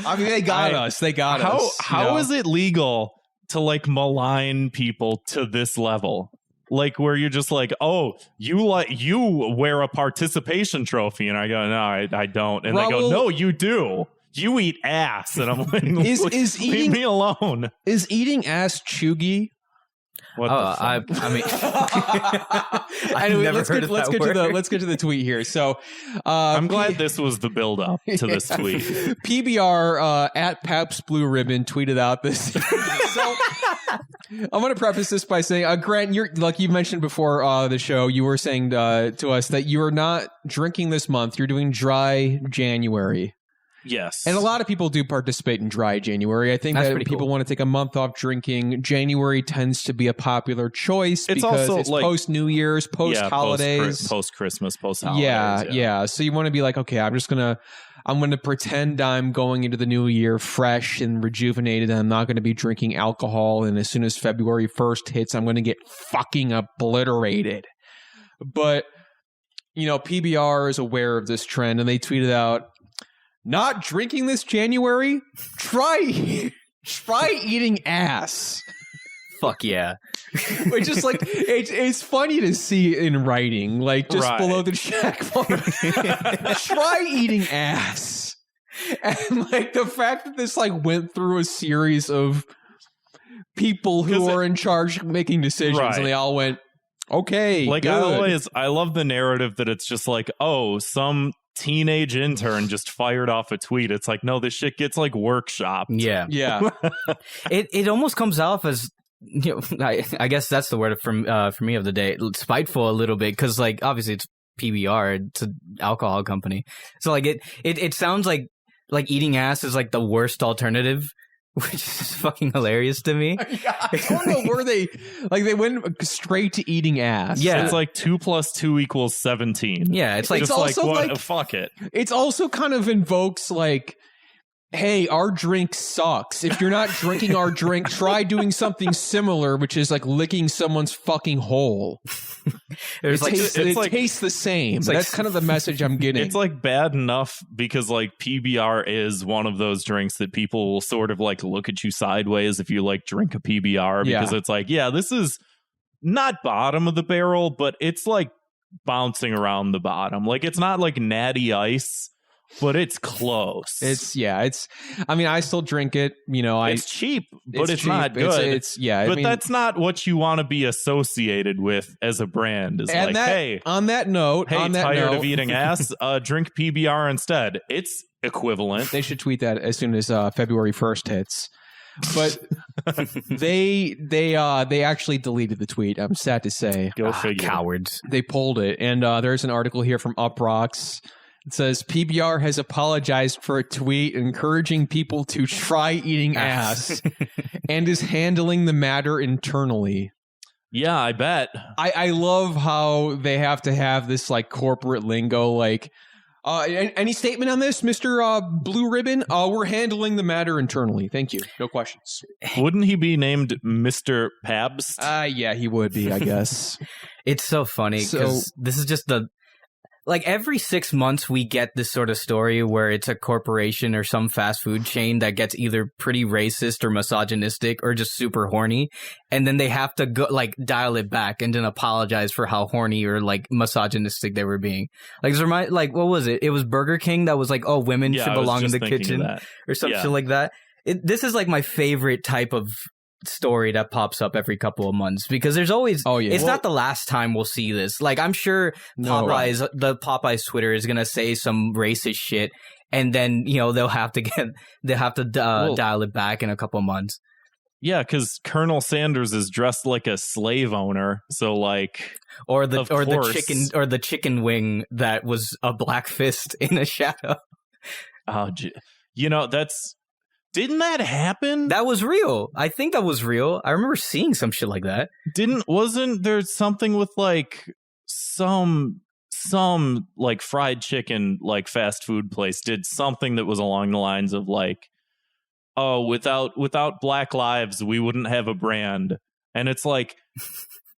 I mean, they got us. They got us. How is it legal to like malign people to this level? Like where you're just like, oh, you wear a participation trophy, and I go, no, I don't, and Raul, they go, no, you do. You eat ass, and I'm like, leave me alone. Is eating ass chuggy? What the fuck? I mean, anyway, let's get to the tweet here. So, I'm glad this was the build up to this tweet. PBR at Pabst Blue Ribbon tweeted out this. So, I'm going to preface this by saying, Grant, you're like you mentioned before the show, you were saying to us that you are not drinking this month. You're doing dry January. Yes. And a lot of people do participate in dry January. I think that people want to take a month off drinking. January tends to be a popular choice because it's like, post-New Year's, post-holidays. Post-Christmas, post-holidays. Yeah. So you want to be like, okay, I'm going to pretend I'm going into the new year fresh and rejuvenated, and I'm not going to be drinking alcohol. And as soon as February 1st hits, I'm going to get fucking obliterated. But, you know, PBR is aware of this trend, and they tweeted out, not drinking this January? Try eating ass. Fuck yeah. Which is like, it's funny to see in writing, like just below the check mark. Try eating ass. And like the fact that this like went through a series of people who are in charge of making decisions, and they all went, okay, like good. I love the narrative that it's just like, oh, some teenage intern just fired off a tweet. It's like, no, this shit gets like workshopped. Yeah. It almost comes off as, you know, I guess that's the word for me of the day, spiteful a little bit, because like obviously it's PBR, it's an alcohol company, so like it sounds like eating ass is like the worst alternative, which is fucking hilarious to me. Yeah, I don't know where they went straight to eating ass. Yeah, it's like 2 + 2 = 17. Yeah, it's like just also like what? Like, fuck it. It's also kind of invokes like, hey, our drink sucks. If you're not drinking our drink, try doing something similar, which is like licking someone's fucking hole. It tastes the same. That's kind of the message I'm getting. It's like bad enough because like PBR is one of those drinks that people will sort of like look at you sideways if you like drink a PBR, because it's like, yeah, this is not bottom of the barrel, but it's like bouncing around the bottom. Like it's not like Natty Ice, but it's close. I mean, I still drink it, you know. It's cheap, but it's not good. But that's not what you want to be associated with as a brand. Is like, hey, on that note, tired of eating ass, drink PBR instead. It's equivalent. They should tweet that as soon as February 1st hits. But they actually deleted the tweet. I'm sad to say. Go figure. Cowards. They pulled it, and there's an article here from Uprocks. It says PBR has apologized for a tweet encouraging people to try eating ass and is handling the matter internally. Yeah, I bet. I love how they have to have this like corporate lingo, like any statement on this, Mr. Blue Ribbon? We're handling the matter internally. Thank you. No questions. Wouldn't he be named Mr. Pabst? Yeah, he would be, I guess. It's so funny because this is just like every 6 months we get this sort of story where it's a corporation or some fast food chain that gets either pretty racist or misogynistic or just super horny, and then they have to go like dial it back and then apologize for how horny or like misogynistic they were being. Like what was it? It was Burger King that was like, oh, women should belong in the kitchen or something like that. This is like my favorite type of story that pops up every couple of months because there's always it's not the last time we'll see this. Like I'm sure the Popeyes Twitter is gonna say some racist shit, and then they'll have to dial it back in a couple of months. Yeah, because Colonel Sanders is dressed like a slave owner, so like the chicken wing that was a black fist in a shadow. Oh, that's. Didn't that happen? That was real. I think that was real. I remember seeing some shit like that. Wasn't there something with like some like fried chicken like fast food place did something that was along the lines of like, oh, without Black lives we wouldn't have a brand. And it's like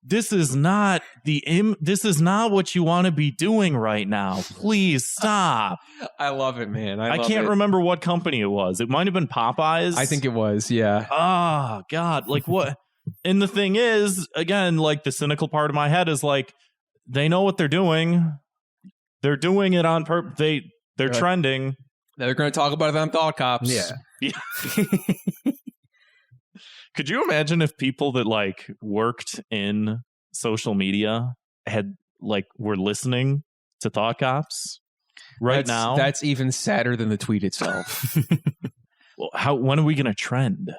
this is not what you want to be doing right now. Please stop. I love it, man. I can't remember what company it was. It might have been Popeyes. I think it was, yeah. Oh, God. Like, what? And the thing is, again, like, the cynical part of my head is, like, they know what they're doing. They're doing it on purpose. They're trending. They're going to talk about it on Thought Cops. Yeah. Could you imagine if people that like worked in social media were listening to Thought Cops now? That's even sadder than the tweet itself. Well, when are we going to trend?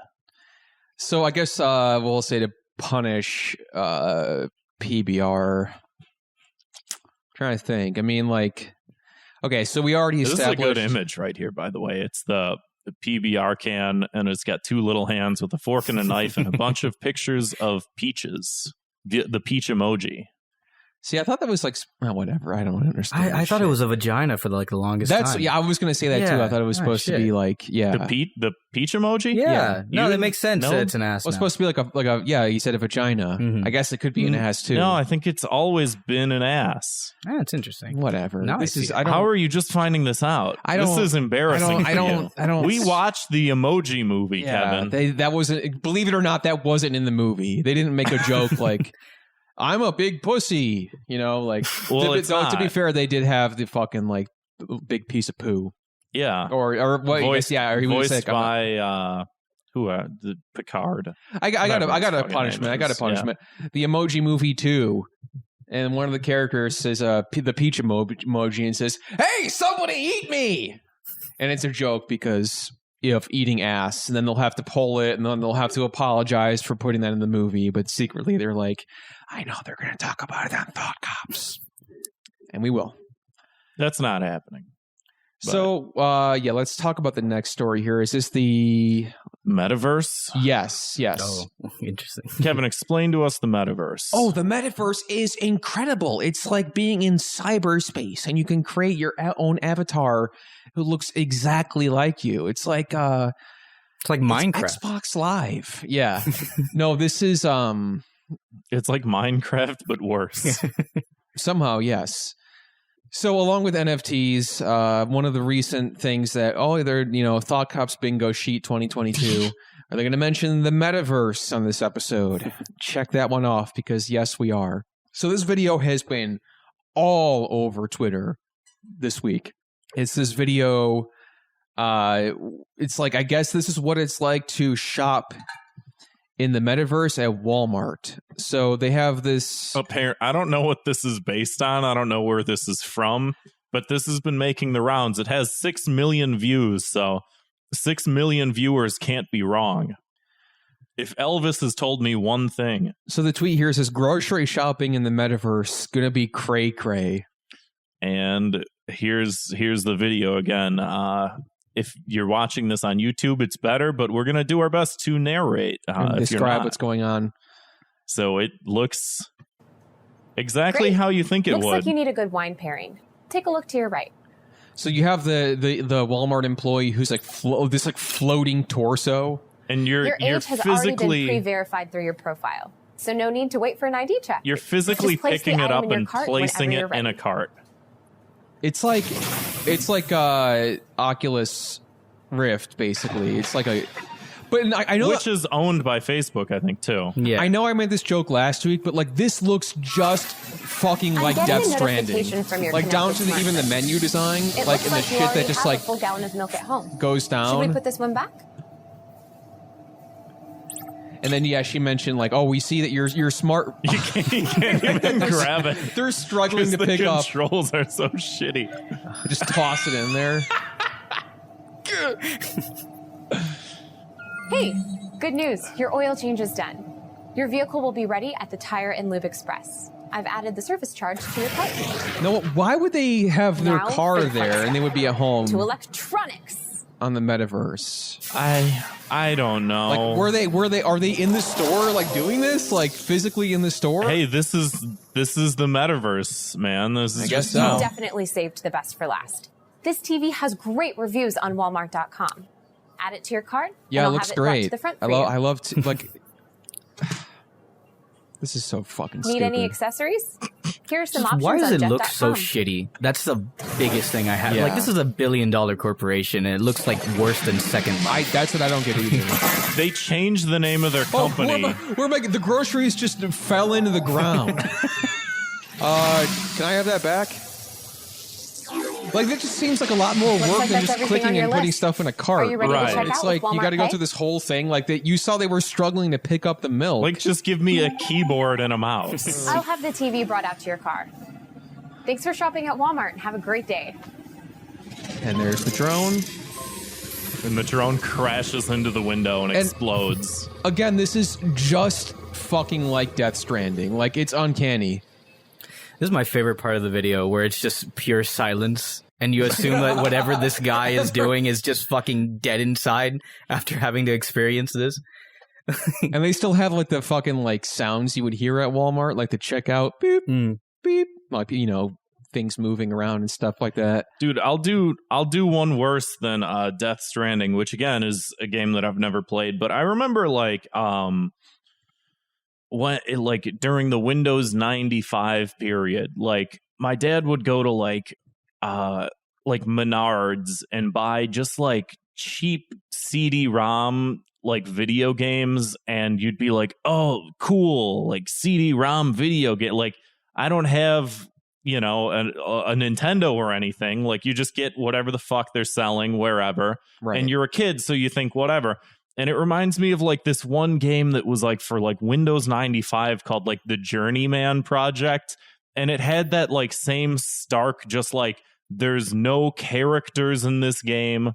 So I guess we'll say to punish PBR. Trying to think. I mean, like, okay, so we already established. This is a good image right here, by the way. It's the PBR can, and it's got two little hands with a fork and a knife and a bunch of pictures of peaches. The peach emoji. See, I thought that was like whatever. I don't understand. I thought it was a vagina for the longest time. Yeah, I was going to say that too. I thought it was supposed to be like the peach emoji. Yeah. No, that makes sense. No? It's an ass. Well, it's supposed to be like a you said a vagina. Mm-hmm. I guess it could be an ass too. No, I think it's always been an ass. That's interesting. Whatever. No, how are you just finding this out? This is embarrassing. I don't. We watched the Emoji Movie, Kevin. That wasn't. Believe it or not, that wasn't in the movie. They didn't make a joke like. I'm a big pussy, like. Well, to be fair, they did have the fucking like big piece of poo. Yeah, or what? Voiced by the Picard. I got a punishment. I got a punishment. Yeah. The Emoji Movie 2, and one of the characters says the peach emoji and says, "Hey, somebody eat me!" And it's a joke because of eating ass, and then they'll have to pull it, and then they'll have to apologize for putting that in the movie. But secretly, they're like, I know they're going to talk about it on Thought Cops. And we will. That's not happening. But. So, let's talk about the next story here. Is this the... Metaverse? Yes. Oh, interesting. Kevin, explain to us the Metaverse. Oh, the Metaverse is incredible. It's like being in cyberspace, and you can create your own avatar who looks exactly like you. It's like... it's like Minecraft. Xbox Live. Yeah. No, this is... It's like Minecraft, but worse. Somehow, yes. So along with NFTs, one of the recent things that, they're, Thought Cops Bingo Sheet 2022, are they going to mention the Metaverse on this episode? Check that one off because, yes, we are. So this video has been all over Twitter this week. It's this video. It's like, I guess this is what it's like to shop in the Metaverse at Walmart. So they have this... I don't know what this is based on. I don't know where this is from, but this has been making the rounds. It has 6 million views, so 6 million viewers can't be wrong. If Elvis has told me one thing. So the tweet here says grocery shopping in the metaverse gonna be cray cray. And here's the video again. If you're watching this on YouTube, it's better, but we're gonna do our best to narrate. Describe what's going on. So it looks exactly how you think it would. Looks like you need a good wine pairing. Take a look to your right. So you have the Walmart employee who's like this like floating torso. And your age has already been pre-verified through your profile, so no need to wait for an ID check. You're physically picking it up and placing it in a cart. It's like Oculus Rift, basically. It's like a, but I know which is owned by Facebook, I think, too. Yeah, I know I made this joke last week, but like this looks just fucking like Death Stranding, like down to even the menu design, like in the shit that just like full gallon of milk at home. Goes down. Should we put this one back? And then, yeah, she mentioned, like, oh, we see that you're smart. You can't even grab it. They're struggling to pick up. The controls are so shitty. Just toss it in there. Hey, good news. Your oil change is done. Your vehicle will be ready at the Tire and Lube Express. I've added the service charge to your cart. No, why would they have their car there and they would be at home? To electronics. On the metaverse. I don't know. Like are they in the store like doing this? Like physically in the store? Hey, this is the metaverse, man. This is I guess so. You definitely saved the best for last. This TV has great reviews on Walmart.com. Add it to your cart. Yeah, and it looks great. I love to, like this is so fucking stupid. Need any accessories? Here are some options. Why does it look so shitty? That's the biggest thing I have. Yeah. Like, this is $1 billion corporation, and it looks like worse than Second Life. That's what I don't get either. They changed the name of their company. We're making the groceries just fell into the ground. Can I have that back? Like, that just seems like a lot more work than just clicking and putting stuff in a cart. Are you ready to check It's out like with you got to go Walmart through this whole thing. Like that, you saw they were struggling to pick up the milk. Like, just give me a keyboard and a mouse. I'll have the TV brought out to your car. Thanks for shopping at Walmart and have a great day. And there's the drone. And the drone crashes into the window and explodes. Again, this is just fucking like Death Stranding. Like, it's uncanny. This is my favorite part of the video, where it's just pure silence. And you assume that whatever this guy is doing is just fucking dead inside after having to experience this. And they still have like the fucking like sounds you would hear at Walmart, like the checkout beep, beep, like, you know, things moving around and stuff like that. Dude, I'll do one worse than Death Stranding, which again is a game that I've never played. But I remember like when like during the Windows 95 period, like my dad would go to like Menards and buy just like cheap CD-ROM like video games, and you'd be like, oh cool, like CD-ROM video game. Like, I don't have, you know, a Nintendo or anything. Like, you just get whatever the fuck they're selling wherever, right. And you're a kid, so you think whatever. And it reminds me of like this one game that was like for like Windows 95 called like the Journeyman Project, and it had that like same stark, just like, there's no characters in this game.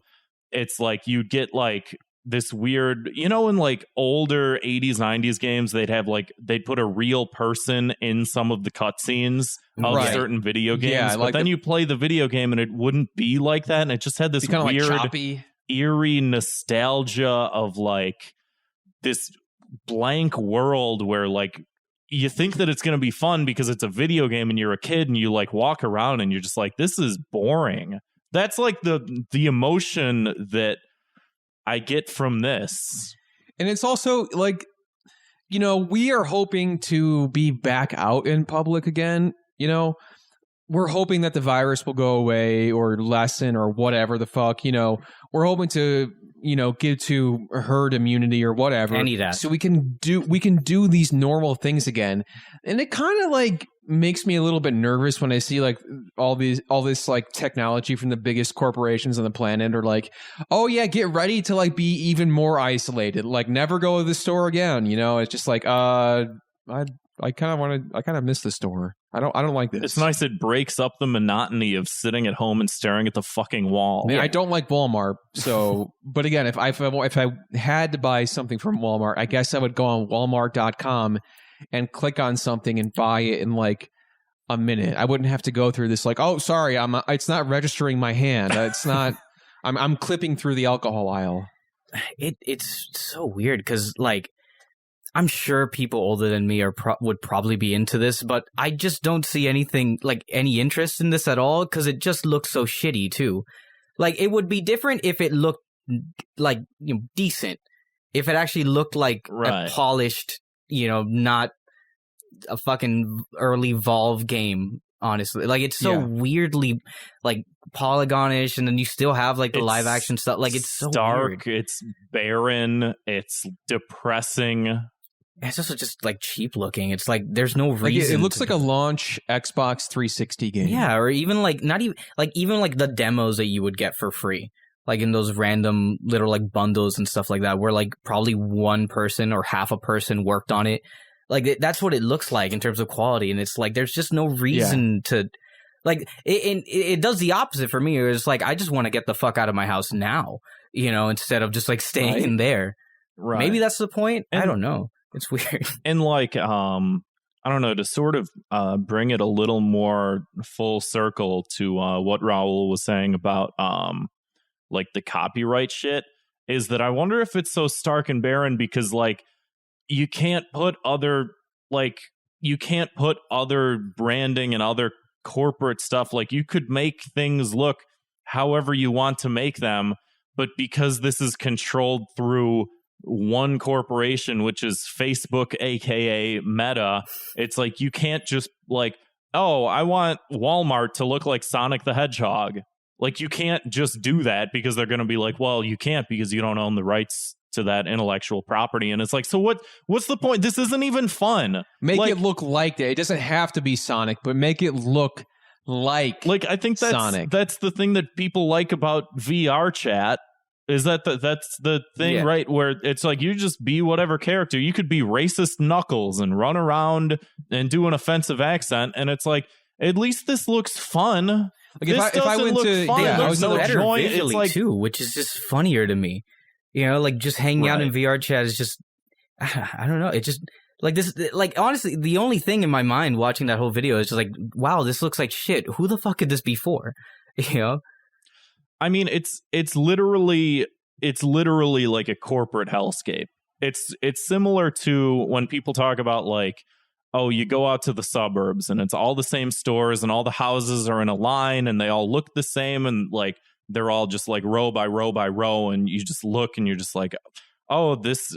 It's like you get like this weird, you know, in like older 80s, 90s games, they'd put a real person in some of the cutscenes of certain video games. Yeah, but then you play the video game and it wouldn't be like that. And it just had this weird, like eerie nostalgia of like this blank world where like you think that it's going to be fun because it's a video game and you're a kid and you like walk around and you're just like, this is boring. That's like the emotion that I get from this. And it's also like, you know, we are hoping to be back out in public again. You know, we're hoping that the virus will go away or lessen or whatever the fuck, you know, we're hoping to, you know, get to herd immunity or whatever. Any of that. So we can do these normal things again. And it kind of like makes me a little bit nervous when I see like all this like technology from the biggest corporations on the planet are like, oh yeah, get ready to like be even more isolated. Like, never go to the store again. You know, it's just like, I kind of miss the store. I don't like this. It's nice. It breaks up the monotony of sitting at home and staring at the fucking wall. I don't like Walmart. So, but again, if I had to buy something from Walmart, I guess I would go on Walmart.com and click on something and buy it in like a minute. I wouldn't have to go through this like, oh, sorry, it's not registering my hand. It's not. I'm clipping through the alcohol aisle. It's so weird because like. I'm sure people older than me would probably be into this, but I just don't see anything like any interest in this at all because it just looks so shitty too. Like it would be different if it looked like decent, if it actually looked like a polished, not a fucking early Valve game. Honestly, like it's so weirdly like polygonish, and then you still have like the live action stuff. Like it's so dark, weird. it's barren, it's depressing. It's also just like cheap looking. It's like there's no reason. Like it looks like a launch Xbox 360 game. Yeah, or even like not even like the demos that you would get for free, like in those random little like bundles and stuff like that, where like probably one person or half a person worked on it. Like that's what it looks like in terms of quality, and it's like there's just no reason to. Like it does the opposite for me. It's like I just want to get the fuck out of my house now, instead of just like staying in there. Right. Maybe that's the point. I don't know. It's weird. And like, I don't know, to sort of bring it a little more full circle to what Raul was saying about like the copyright shit, is that I wonder if it's so stark and barren because like you can't put other branding and other corporate stuff. Like you could make things look however you want to make them, but because this is controlled through one corporation, which is Facebook, aka Meta, it's like you can't just like, oh, I want Walmart to look like Sonic the Hedgehog. Like you can't just do that because they're going to be like, well, you can't because you don't own the rights to that intellectual property. And it's like, so what's the point? This isn't even fun. Make it look like that. It doesn't have to be Sonic, but make it look like I think that's Sonic. That's the thing that people like about VR chat. Is that's the thing, right? Where it's like you just be whatever character. You could be racist Knuckles and run around and do an offensive accent, and it's like at least this looks fun. Like if I went to, I was no better visually like, too, which is just funnier to me. Like just hanging out in VR chat is just, I don't know. It just like this, like honestly, the only thing in my mind watching that whole video is just like, wow, this looks like shit. Who the fuck could this be for? I mean, it's literally like a corporate hellscape. It's similar to when people talk about like, oh, you go out to the suburbs and it's all the same stores and all the houses are in a line and they all look the same and like they're all just like row by row by row, and you just look and you're just like, oh, this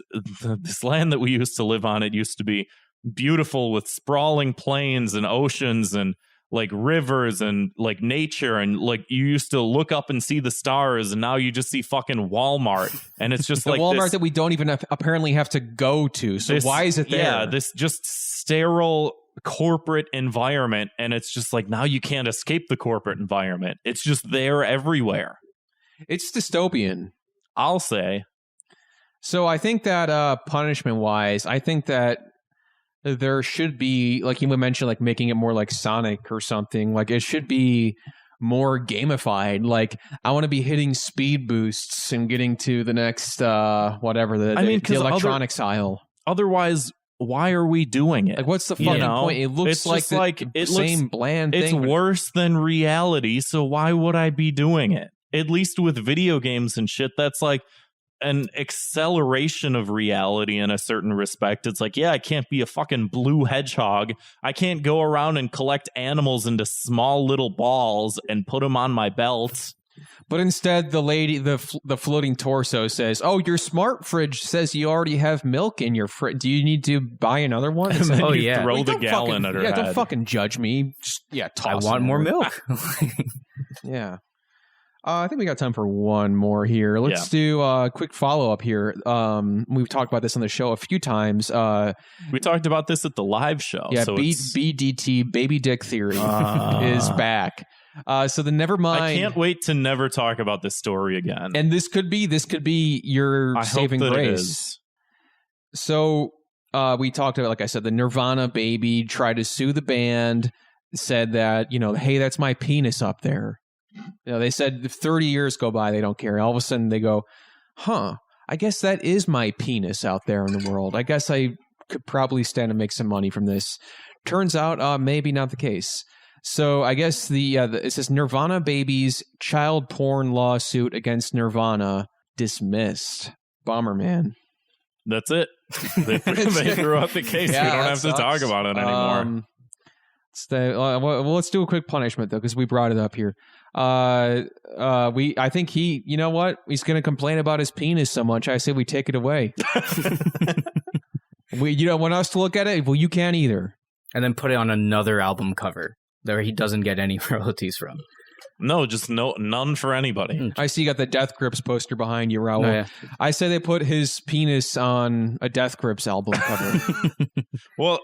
land that we used to live on, it used to be beautiful with sprawling plains and oceans and like rivers and like nature, and like you used to look up and see the stars, and now you just see fucking Walmart, and it's just the like Walmart that we don't even apparently have to go to. So why is it there? Yeah, this just sterile corporate environment, and it's just like now you can't escape the corporate environment. It's just there everywhere. It's dystopian, I'll say. So I think that punishment wise, I think that there should be, like you mentioned, like making it more like Sonic or something. Like it should be more gamified. Like I want to be hitting speed boosts and getting to the next whatever the electronics aisle. Otherwise, why are we doing it? Like what's the fucking point? It looks like the same bland thing. It's worse than reality, so why would I be doing it? At least with video games and shit, that's like an acceleration of reality in a certain respect. It's like, yeah, I can't be a fucking blue hedgehog. I can't go around and collect animals into small little balls and put them on my belt. But instead, the lady, the floating torso says, "Oh, your smart fridge says you already have milk in your fridge. Do you need to buy another one?" And then throw the gallon at her head. Don't fucking judge me. Just, toss. I want more milk. Yeah. I think we got time for one more here. Let's do a quick follow-up here. We've talked about this on the show a few times. We talked about this at the live show. Yeah, so BDT, Baby Dick Theory, is back. So the Nevermind. I can't wait to never talk about this story again. And this could be your saving grace. So we talked about, like I said, the Nirvana baby tried to sue the band, said that, hey, that's my penis up there. They said 30 years go by, they don't care. All of a sudden they go, I guess that is my penis out there in the world. I guess I could probably stand to make some money from this. Turns out maybe not the case. So I guess it says Nirvana baby's child porn lawsuit against Nirvana dismissed. Bummer, man. That's it. They threw out the case. Yeah, we don't have sucks. to talk about it anymore. Let's do a quick punishment though, because we brought it up here. I think you know what? He's going to complain about his penis so much. I say we take it away. You don't want us to look at it? Well, you can't either. And then put it on another album cover that he doesn't get any royalties from. No, just none for anybody. I see you got the Death Grips poster behind you, Raul. Oh, yeah. I say they put his penis on a Death Grips album cover. Well,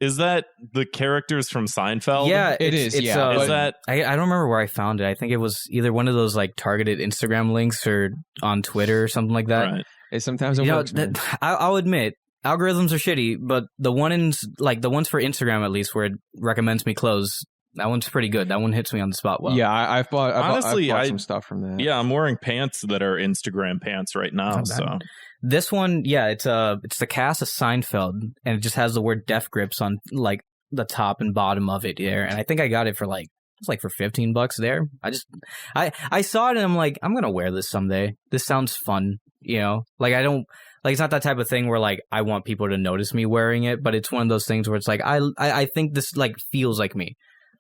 is that the characters from Seinfeld? Yeah, it is. It's, Yeah, Is that I don't remember where I found it. I think it was either one of those like targeted Instagram links or on Twitter or something like that. right? Sometimes it works. Man. I'll admit, algorithms are shitty, but the ones for Instagram at least, where it recommends me clothes, that one's pretty good. That one hits me on the spot well. Yeah, I've bought Honestly, some stuff from that. Yeah, I'm wearing pants that are Instagram pants right now. Not bad. So This one, yeah, it's the cast of Seinfeld, and it just has the word Death Grips on like the top and bottom of it there. And I think I got it for for $15 there. I saw it and I'm like, I'm gonna wear this someday. This sounds fun, it's not that type of thing where like I want people to notice me wearing it, but it's one of those things where it's like I think this like feels like me.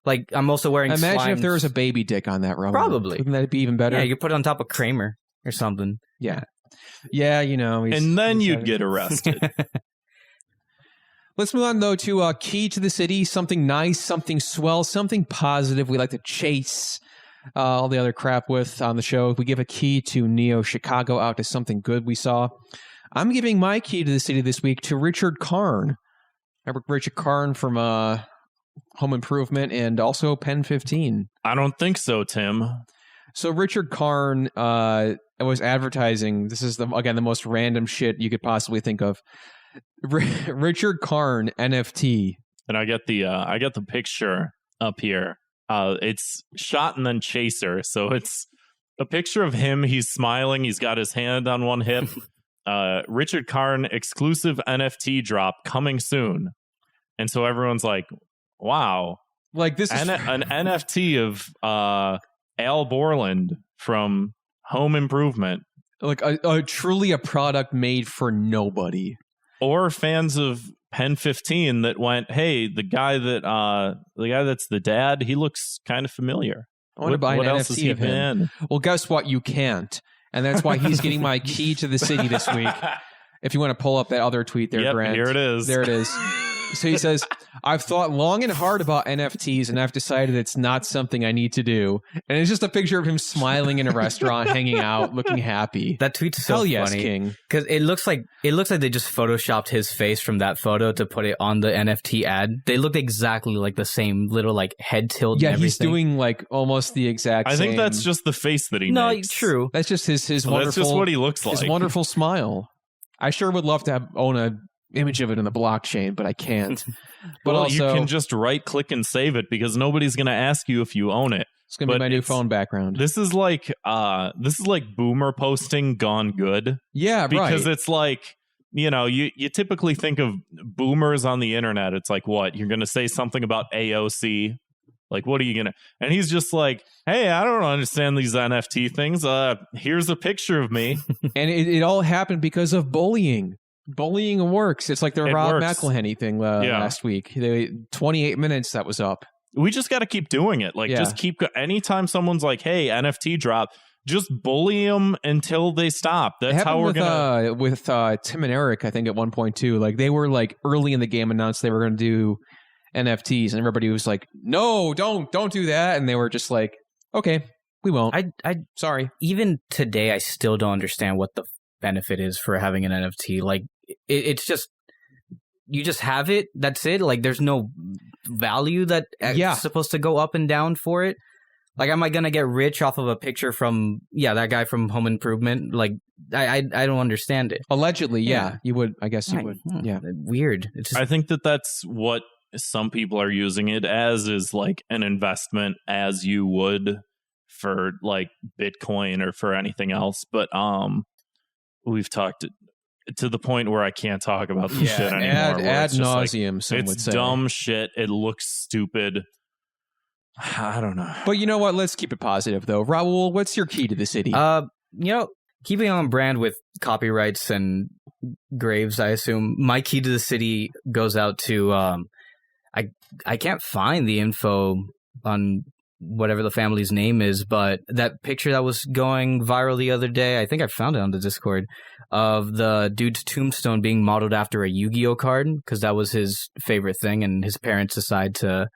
Like I'm also wearing. Imagine if Slimes. there was a baby dick on that, Raul. Probably. Wouldn't that be even better? Yeah, you could put it on top of Kramer or something. Yeah. Yeah, and then you'd get arrested. Let's move on, though, to Key to the City. Something nice, something swell, something positive we like to chase all the other crap with on the show. If we give a key to Neo Chicago out to something good we saw, I'm giving my key to the city this week to Richard Karn. Remember Richard Karn from Home Improvement and also Pen 15. I don't think so, Tim. So Richard Karn was advertising. This is the most random shit you could possibly think of. Richard Karn NFT, and I get the picture up here. It's shot and then chaser, so it's a picture of him. He's smiling. He's got his hand on one hip. Richard Karn exclusive NFT drop coming soon, and so everyone's like, "Wow!" Like this is an NFT of Al Borland from Home Improvement, like a truly a product made for nobody. Or fans of Pen 15 that went, hey, the guy that's the dad, he looks kind of familiar. I want to buy an NFT of him. Well, guess what? You can't, and that's why he's getting my key to the city this week. If you want to pull up that other tweet there, Grant. Here it is. There it is. So he says, I've thought long and hard about NFTs, and I've decided it's not something I need to do. And it's just a picture of him smiling in a restaurant, hanging out, looking happy. That tweet's so Hell funny. yes, King. Because it looks like they just photoshopped his face from that photo to put it on the NFT ad. They looked exactly like the same little like head tilt. Yeah, and he's everything. doing like almost the exact same. I think that's just the face that he makes. True. That's just his wonderful. That's just what he looks like. His wonderful smile. I sure would love to own a image of it in the blockchain, but I can't. But well, also, you can just right click and save it because nobody's going to ask you if you own it. It's going to be my new phone background. This is like boomer posting gone good. Yeah, because right. it's like, you typically think of boomers on the internet. It's like, what? You're going to say something about AOC? Like, what are you going to... And he's just like, hey, I don't understand these NFT things. Here's a picture of me. And it all happened because of bullying. Bullying works. It's like the Rob McElhenney thing last week. 28 minutes that was up. We just got to keep doing it. Like, just keep... Anytime someone's like, hey, NFT drop, just bully them until they stop. That's how we're going to... With Tim and Eric, I think at one point too, like they were like early in the game announced they were going to do NFTs, and everybody was like, no, don't do that. And they were just like, okay, we won't. Sorry. Even today, I still don't understand what the benefit is for having an NFT. Like, it's just, you just have it. That's it. Like, there's no value that is supposed to go up and down for it. Like, am I going to get rich off of a picture from, that guy from Home Improvement? Like, I don't understand it. Allegedly, yeah. You would, I guess you would. Yeah. Weird. It's just, I think that's what some people are using it as, is like an investment as you would for like Bitcoin or for anything else. But we've talked to the point where I can't talk about this shit anymore. Ad nauseum, some would say. It's dumb shit. It looks stupid. I don't know. But you know what? Let's keep it positive, though. Raul, what's your key to the city? Keeping on brand with copyrights and graves, I assume, my key to the city goes out to, I can't find the info on whatever the family's name is, but that picture that was going viral the other day, I think I found it on the Discord, of the dude's tombstone being modeled after a Yu-Gi-Oh card, because that was his favorite thing, and his parents decided to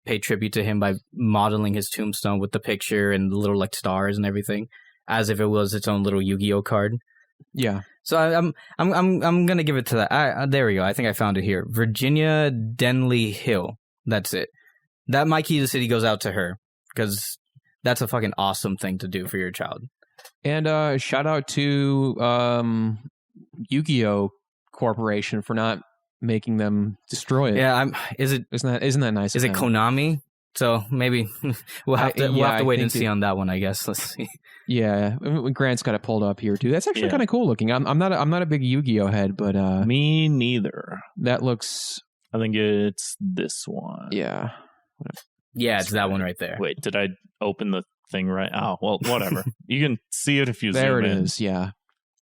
pay tribute to him by modeling his tombstone with the picture and the little like stars and everything, as if it was its own little Yu-Gi-Oh card. Yeah. So I'm gonna give it to that. There we go. I think I found it here. Virginia Denley Hill. That's it. That my key to the city goes out to her, because that's a fucking awesome thing to do for your child. And shout out to Yu-Gi-Oh Corporation for not making them destroy it. Yeah, isn't that nice? Is it Konami? So maybe we'll have to wait and see on that one, I guess. Let's see. Yeah, Grant's got it pulled up here too. That's actually kind of cool looking. I'm not a big Yu-Gi-Oh head, but me neither. That looks. I think it's this one. Yeah. Yeah, it's that one right there. Wait, did I open the thing right? Oh, well, whatever. You can see it if you there zoom it in. is. Yeah.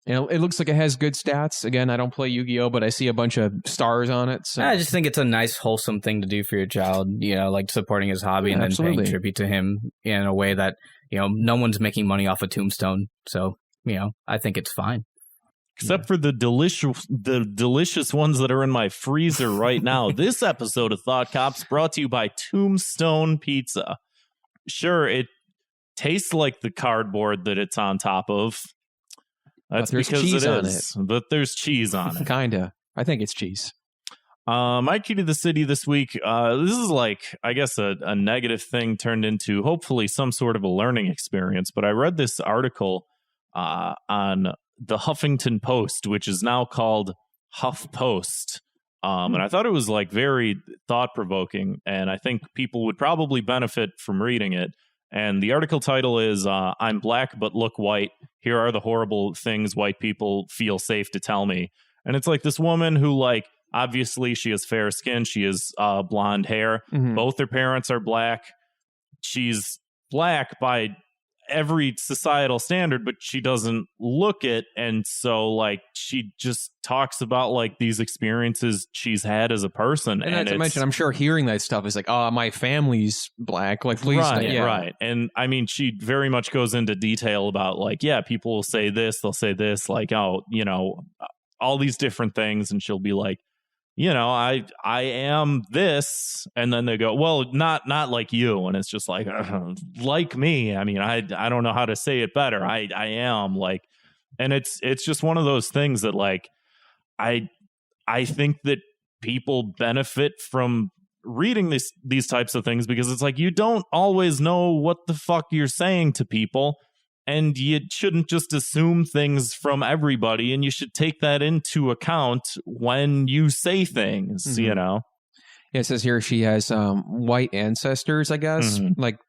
And it looks like it has good stats. Again, I don't play Yu-Gi-Oh, but I see a bunch of stars on it. So I just think it's a nice, wholesome thing to do for your child. Like supporting his hobby and then paying tribute to him in a way that no one's making money off a tombstone. So I think it's fine. Except for the delicious ones that are in my freezer right now. This episode of Thought Cops brought to you by Tombstone Pizza. Sure, it tastes like the cardboard that it's on top of. That's because cheese it on is. But there's cheese on it. Kinda. I think it's cheese. My key to the city this week, this is like, I guess, a negative thing turned into hopefully some sort of a learning experience. But I read this article on the Huffington Post, which is now called HuffPost. And I thought it was like very thought-provoking, and I think people would probably benefit from reading it. And the article title is, I'm black but look white. Here are the horrible things white people feel safe to tell me. And it's like this woman who, like, obviously she has fair skin. She has blonde hair. Mm-hmm. Both her parents are black. She's black by every societal standard, but she doesn't look it. And so, like, she just talks about, like, these experiences she's had as a person. And not to mention, I'm sure hearing that stuff is like, oh, my family's black. Like, please. Right. And I mean, she very much goes into detail about, like, yeah, people will say this, they'll say this, like, oh, all these different things. And she'll be like, I am this, and then they go, well, not like you, and it's just like me. I mean, I don't know how to say it better. I am like, and it's just one of those things that, like, I think that people benefit from reading these types of things, because it's like you don't always know what the fuck you're saying to people. And you shouldn't just assume things from everybody, and you should take that into account when you say things, Mm-hmm. Yeah, it says here she has white ancestors, I guess, like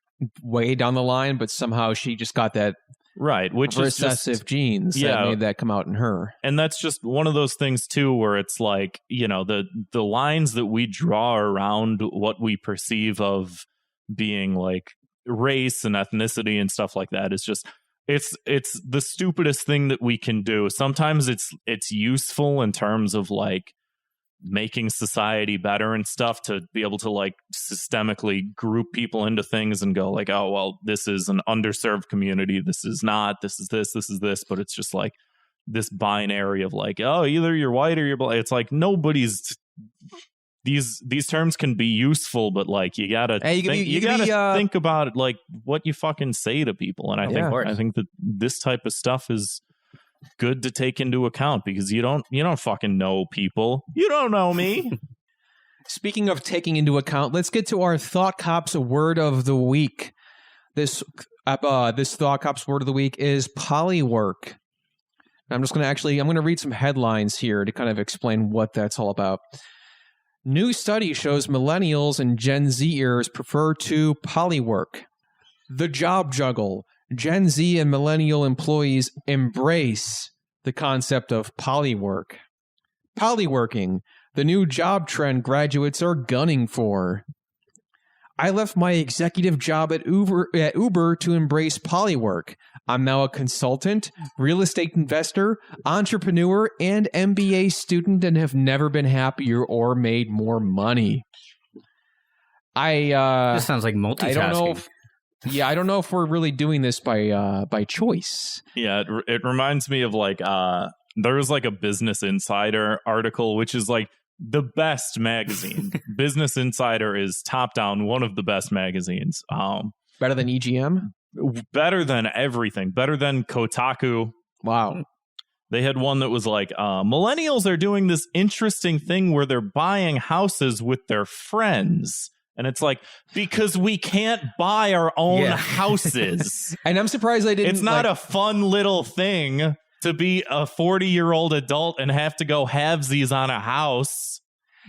way down the line, but somehow she just got that which recessive is just, genes that made that come out in her. And that's just one of those things, too, where it's like, the lines that we draw around what we perceive of being like race and ethnicity and stuff like that is just... It's the stupidest thing that we can do. Sometimes it's useful in terms of, like, making society better and stuff, to be able to, like, systemically group people into things and go like, oh, well, this is an underserved community. This is not. This is this. This is this. But it's just like this binary of like, oh, either you're white or you're black. It's like nobody's... These terms can be useful, but, like, you gotta think about it, like, what you fucking say to people. And I think that this type of stuff is good to take into account, because you don't fucking know people. You don't know me. Speaking of taking into account, let's get to our Thought Cops word of the week. This Thought Cop's word of the week is polywork. I'm going to read some headlines here to kind of explain what that's all about. New study shows millennials and Gen Zers prefer to polywork. The job juggle. Gen Z and millennial employees embrace the concept of polywork. Polyworking, the new job trend graduates are gunning for. I left my executive job at Uber to embrace polywork. I'm now a consultant, real estate investor, entrepreneur, and MBA student and have never been happier or made more money. This sounds like multitasking. I don't know if we're really doing this by choice. Yeah, it reminds me of like there was like a Business Insider article, which is like the best magazine. Business Insider is top down one of the best magazines. Better than EGM? Better than everything. Better than Kotaku. Wow. They had one that was like, millennials are doing this interesting thing where they're buying houses with their friends. And it's like, because we can't buy our own houses. And I'm surprised I didn't. It's not a fun little thing to be a 40-year-old adult and have to go halvesies on a house.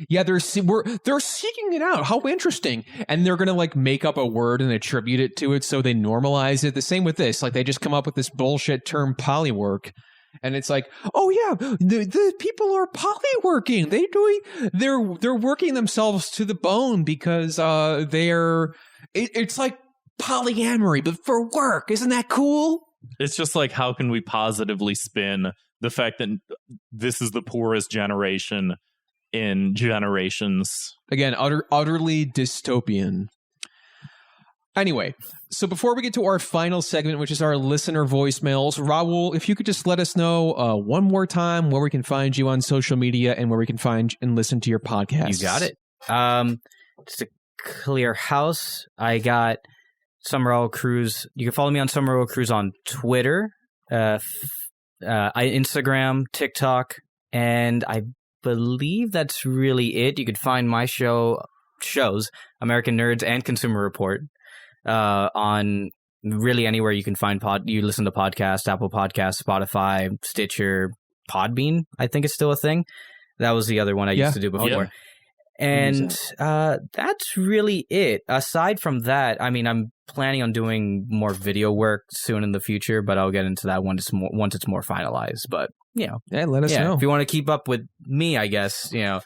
Yeah, they're seeking it out. How interesting. And they're going to like make up a word and attribute it to it so they normalize it. The same with this. Like they just come up with this bullshit term polywork. And it's like, oh yeah, the people are polyworking. They're working themselves to the bone because it's like polyamory, but for work. Isn't that cool? It's just like, how can we positively spin the fact that this is the poorest generation in generations? Again, utterly dystopian. Anyway, so before we get to our final segment, which is our listener voicemails, Raul, if you could just let us know one more time where we can find you on social media and where we can find and listen to your podcast. You got it. Just to clear house, I got Raul Cruz. You can follow me on Raul Cruz on Twitter, Instagram, TikTok, and I believe that's really it. You could find my shows, American Nerds and Consumer Report, on really anywhere you can find you listen to podcasts, Apple Podcasts, Spotify, Stitcher, Podbean. I think it's still a thing. That was the other one I used to do before. Yeah. And that's really it. Aside from that, I mean, I'm planning on doing more video work soon in the future, but I'll get into that once it's more finalized. But let us know if you want to keep up with me. I guess you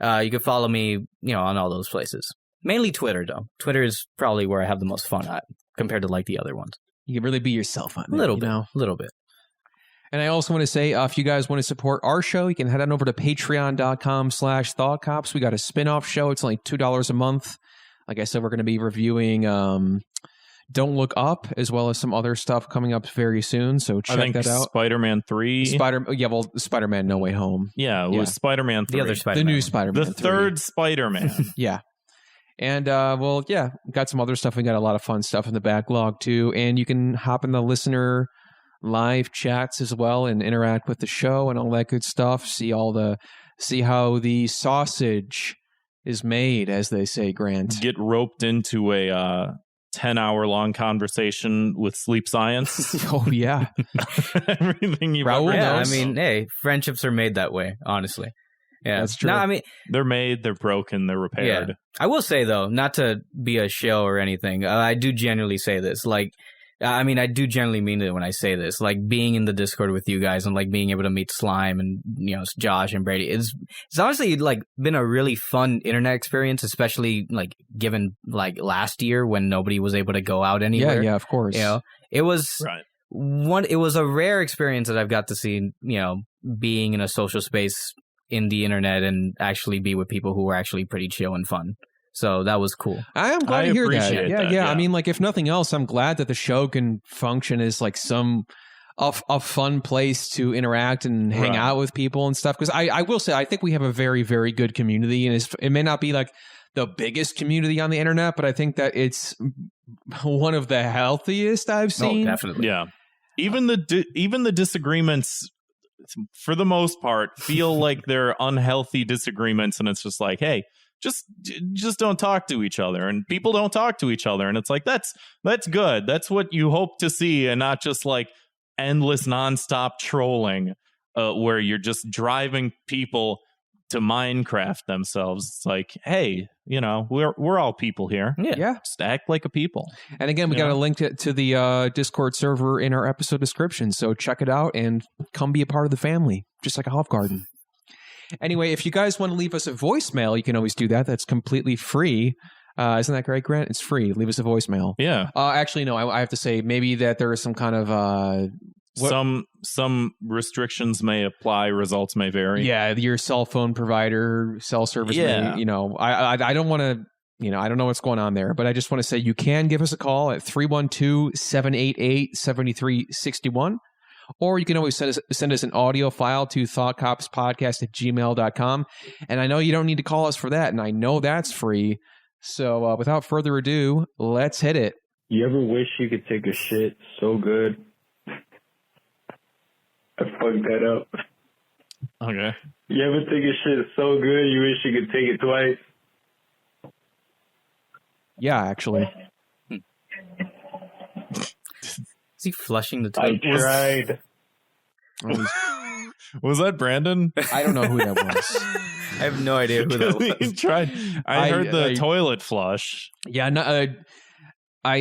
can follow me, on all those places. Mainly Twitter, though. Twitter is probably where I have the most fun at compared to like the other ones. You can really be yourself on it. A little bit. And I also want to say, if you guys want to support our show, you can head on over to patreon.com/thoughtcops. We got a spin-off show. It's only $2 a month. Like I said, we're going to be reviewing Don't Look Up, as well as some other stuff coming up very soon. So check that out. Spider-Man 3. Spider-Man No Way Home. Yeah, it was Spider-Man 3. The other Spider-Man. The new Spider-Man The third Spider-Man. Yeah. And, got some other stuff. We got a lot of fun stuff in the backlog, too. And you can hop in the listener live chats as well and interact with the show and all that good stuff. See how the sausage is made, as they say, Grant. Get roped into a 10-hour-long conversation with sleep science. Oh, yeah. Everything you've Raul ever knows. I mean, hey, friendships are made that way, honestly. Yeah, that's true. No, I mean, they're made, they're broken, they're repaired. Yeah. I will say, though, not to be a shill or anything, I do genuinely say this. Like, I mean, I do generally mean it when I say this. Like, being in the Discord with you guys and, like, being able to meet Slime and, Josh and Brady, it's honestly, like, been a really fun internet experience, especially, like, given, like, last year when nobody was able to go out anywhere. Yeah, of course. It was it was a rare experience that I've got to see, being in a social space in the internet and actually be with people who were actually pretty chill and fun. So that was cool. I am glad to hear that. Yeah. I mean, like, if nothing else, I'm glad that the show can function as like a fun place to interact and hang out with people and stuff. Because I will say, I think we have a very, very good community, and it may not be like the biggest community on the internet, but I think that it's one of the healthiest I've seen. Oh, definitely. Yeah. Even the disagreements, for the most part, feel like they're unhealthy disagreements, and it's just like, hey, just don't talk to each other, and people don't talk to each other, and it's like that's good. That's what you hope to see, and not just like endless nonstop trolling where you're just driving people to Minecraft themselves. It's like, hey, we're all people here. Yeah. Just act like a people. And again, we got a link to the Discord server in our episode description, so check it out and come be a part of the family, just like a Olive Garden. Anyway, if you guys want to leave us a voicemail, you can always do that. That's completely free. Isn't that great, Grant? It's free. Leave us a voicemail. Yeah. Actually, no, I have to say maybe that there is some kind of... Some restrictions may apply. Results may vary. Yeah, your cell phone provider, cell service. Yeah. May, I don't want to... I don't know what's going on there, but I just want to say you can give us a call at 312-788-7361. Or you can always send us an audio file to thoughtcopspodcast@gmail.com. And I know you don't need to call us for that, and I know that's free. So without further ado, let's hit it. You ever wish you could take a shit so good? I fucked that up. Okay. You ever take a shit so good you wish you could take it twice? Yeah, actually. Is he flushing the I toilet? tried. Was that Brandon? I don't know who that was. I have no idea who that He was. tried. I heard the toilet flush. Yeah, no,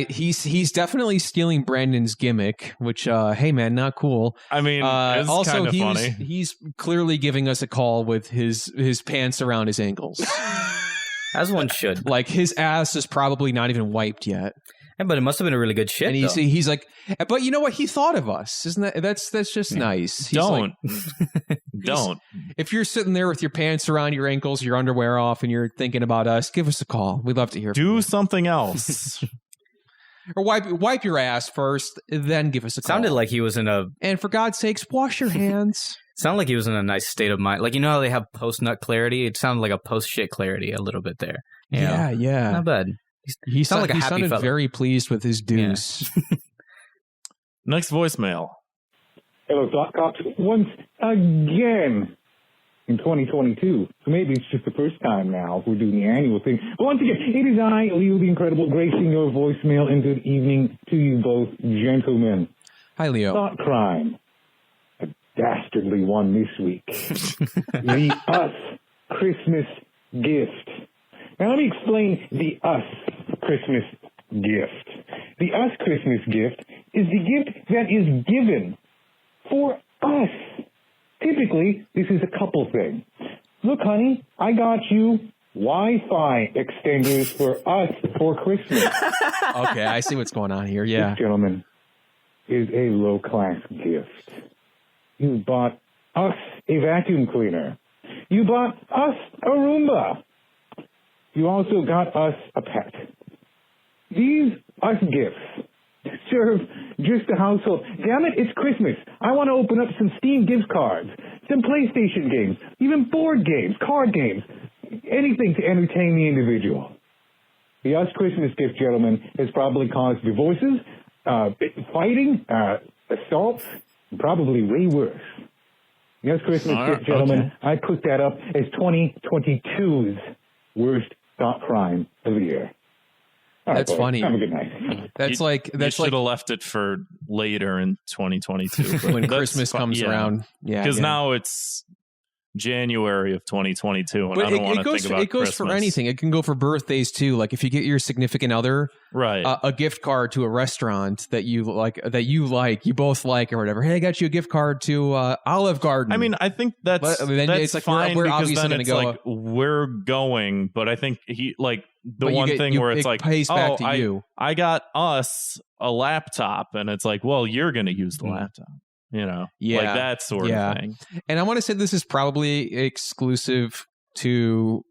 he's definitely stealing Brandon's gimmick, which hey man, not cool. I mean, it's also kind of funny. he's clearly giving us a call with his pants around his ankles. As one should. Like his ass is probably not even wiped yet. Yeah, but it must have been a really good shit. And he's like, but you know what? He thought of us, isn't that's just nice. He's don't. Like, Don't. If you're sitting there with your pants around your ankles, your underwear off, and you're thinking about us, give us a call. We'd love to hear. Do something else. Or wipe your ass first, then give us a call. Sounded like he was in a... And for God's sakes, wash your hands. Sounded like he was in a nice state of mind. Like, you know how they have post-nut clarity? It sounded like a post-shit clarity a little bit there. Yeah. Not bad. He sounded like a happy sounded fella. very pleased with his deuce. Yeah. Next voicemail. Hello, Thought Cops. Once again in 2022. So maybe it's just the first time now we're doing the annual thing. But once again, it is I, Leo the Incredible, gracing your voicemail, and good evening to you both, gentlemen. Hi, Leo. Thought crime. A dastardly one this week. The Us Christmas gift. Now let me explain the Us Christmas gift. The Us Christmas gift is the gift that is given for us. Typically, this is a couple thing. Look, honey, I got you Wi-Fi extenders for us for Christmas. Okay, I see what's going on here. Yeah. This, gentlemen, is a low-class gift. You bought us a vacuum cleaner. You bought us a Roomba. You also got us a pet. These Us gifts serve just the household. Damn it, it's Christmas. I want to open up some Steam gift cards, some PlayStation games, even board games, card games, anything to entertain the individual. The Us Christmas gift, gentlemen, has probably caused divorces, fighting, assaults, and probably way worse. The Us Christmas gift, gentlemen, I put that up as 2022's worst thought crime of the year. All right, That's boys. funny. Have a good night. You should have left it for later in 2022. but when that's Christmas comes yeah. around. Yeah. Because now it's January of 2022, and But I don't want to goes think about it goes Christmas. for anything. It can go for birthdays too. Like if you get your significant other Right. a gift card to a restaurant that you both like or whatever. Hey, I got you a gift card to Olive Garden. I mean, I think that's then that's it's like, fine we're because obviously then it's gonna go- like we're going, but I think he like the But you one get- thing you- where it's it like, pays back to I, you. I got us a laptop, and it's like, well, you're going to use the laptop, like that sort of thing. And I want to say this is probably exclusive to.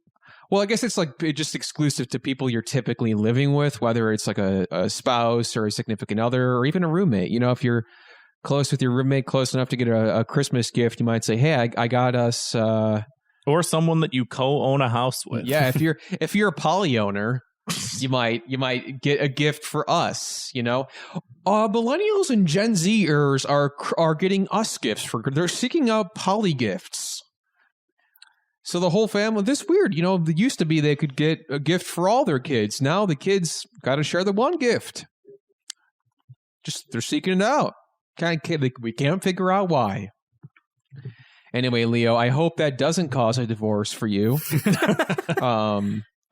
Well, I guess it's like just exclusive to people you're typically living with, whether it's like a spouse or a significant other or even a roommate. You know, if you're close with your roommate, close enough to get a Christmas gift, you might say, "Hey, I got us." Or someone that you co-own a house with. Yeah, if you're a poly owner, you might get a gift for us. You know, millennials and Gen Zers are getting us gifts they're seeking out poly gifts. So the whole family, this weird, it used to be they could get a gift for all their kids. Now the kids got to share the one gift. Just, they're seeking it out. We can't figure out why. Anyway, Leo, I hope that doesn't cause a divorce for you.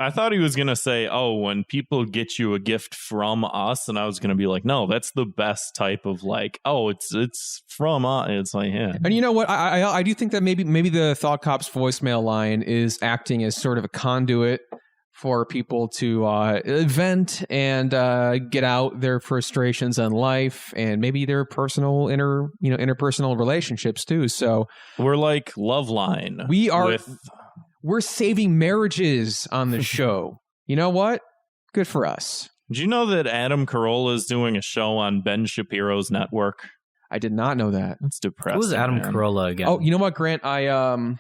I thought he was going to say, when people get you a gift from us, and I was going to be like, no, that's the best type of it's from us. It's like, yeah. And you know what? I do think that maybe the Thought Cops voicemail line is acting as sort of a conduit for people to vent and get out their frustrations on life and maybe their personal interpersonal relationships too. So we're like Loveline. We're saving marriages on the show. You know what? Good for us. Did you know that Adam Carolla is doing a show on Ben Shapiro's network? I did not know that. That's depressing. Who's Adam Carolla again? Oh, you know what, Grant? Who's Adam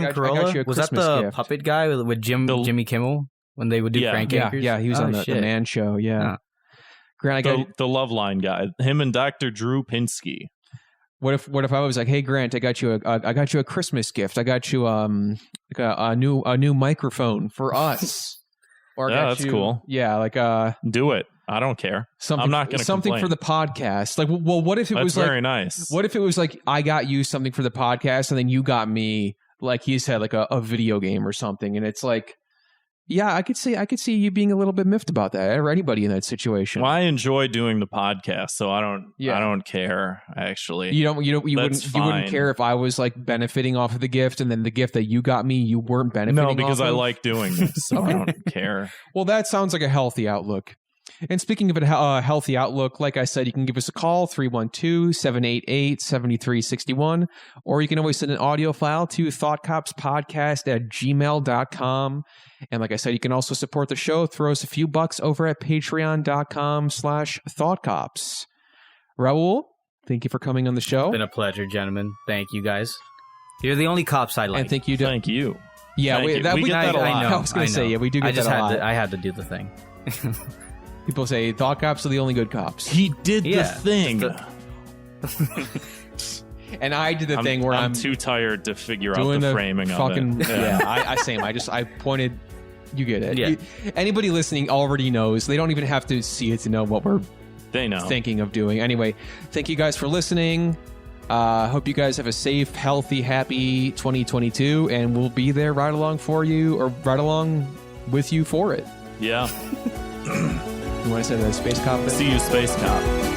Carolla? Was that the gift. puppet guy with Jimmy Kimmel when they would do Crank Yankers? Yeah, he was on the Man Show. Yeah. Grant, the Loveline guy. Him and Dr. Drew Pinsky. What if I was like, hey Grant, I got you a Christmas gift. I got you a new microphone for us. Or that's cool. Yeah, do it. I don't care. I'm not going to something for the podcast. Like, well, what if it was very nice? What if it was like I got you something for the podcast, and then you got me, like he said, like a video game or something, and it's like. Yeah, I could see you being a little bit miffed about that, or anybody in that situation. Well, I enjoy doing the podcast, so I don't care actually. You wouldn't care if I was like benefiting off of the gift, and then the gift that you got me, you weren't benefiting. No, because I like doing this, so I don't care. Well, that sounds like a healthy outlook. And speaking of a healthy outlook, like I said, you can give us a call, 312-788-7361, or you can always send an audio file to thoughtcopspodcast@gmail.com. And like I said, you can also support the show. Throw us a few bucks over at patreon.com/thoughtcops. Raul, thank you for coming on the show. It's been a pleasure, gentlemen. Thank you, guys. You're the only cops I like. And thank you. Thank you. Yeah, we get that a lot. I was going to say, we do get that a lot. I had to do the thing. People say Thought Cops are the only good cops. He did the thing. And I did the thing where I'm too tired to figure out the framing fucking, of it. Yeah, I pointed. You get it. Yeah. Anybody listening already knows. They don't even have to see it to know what we're thinking of doing. Anyway, thank you guys for listening. Hope you guys have a safe, healthy, happy 2022, and we'll be there right along for you, or right along with you for it. Yeah. You want to say the Space Cop? See you, Space Cop.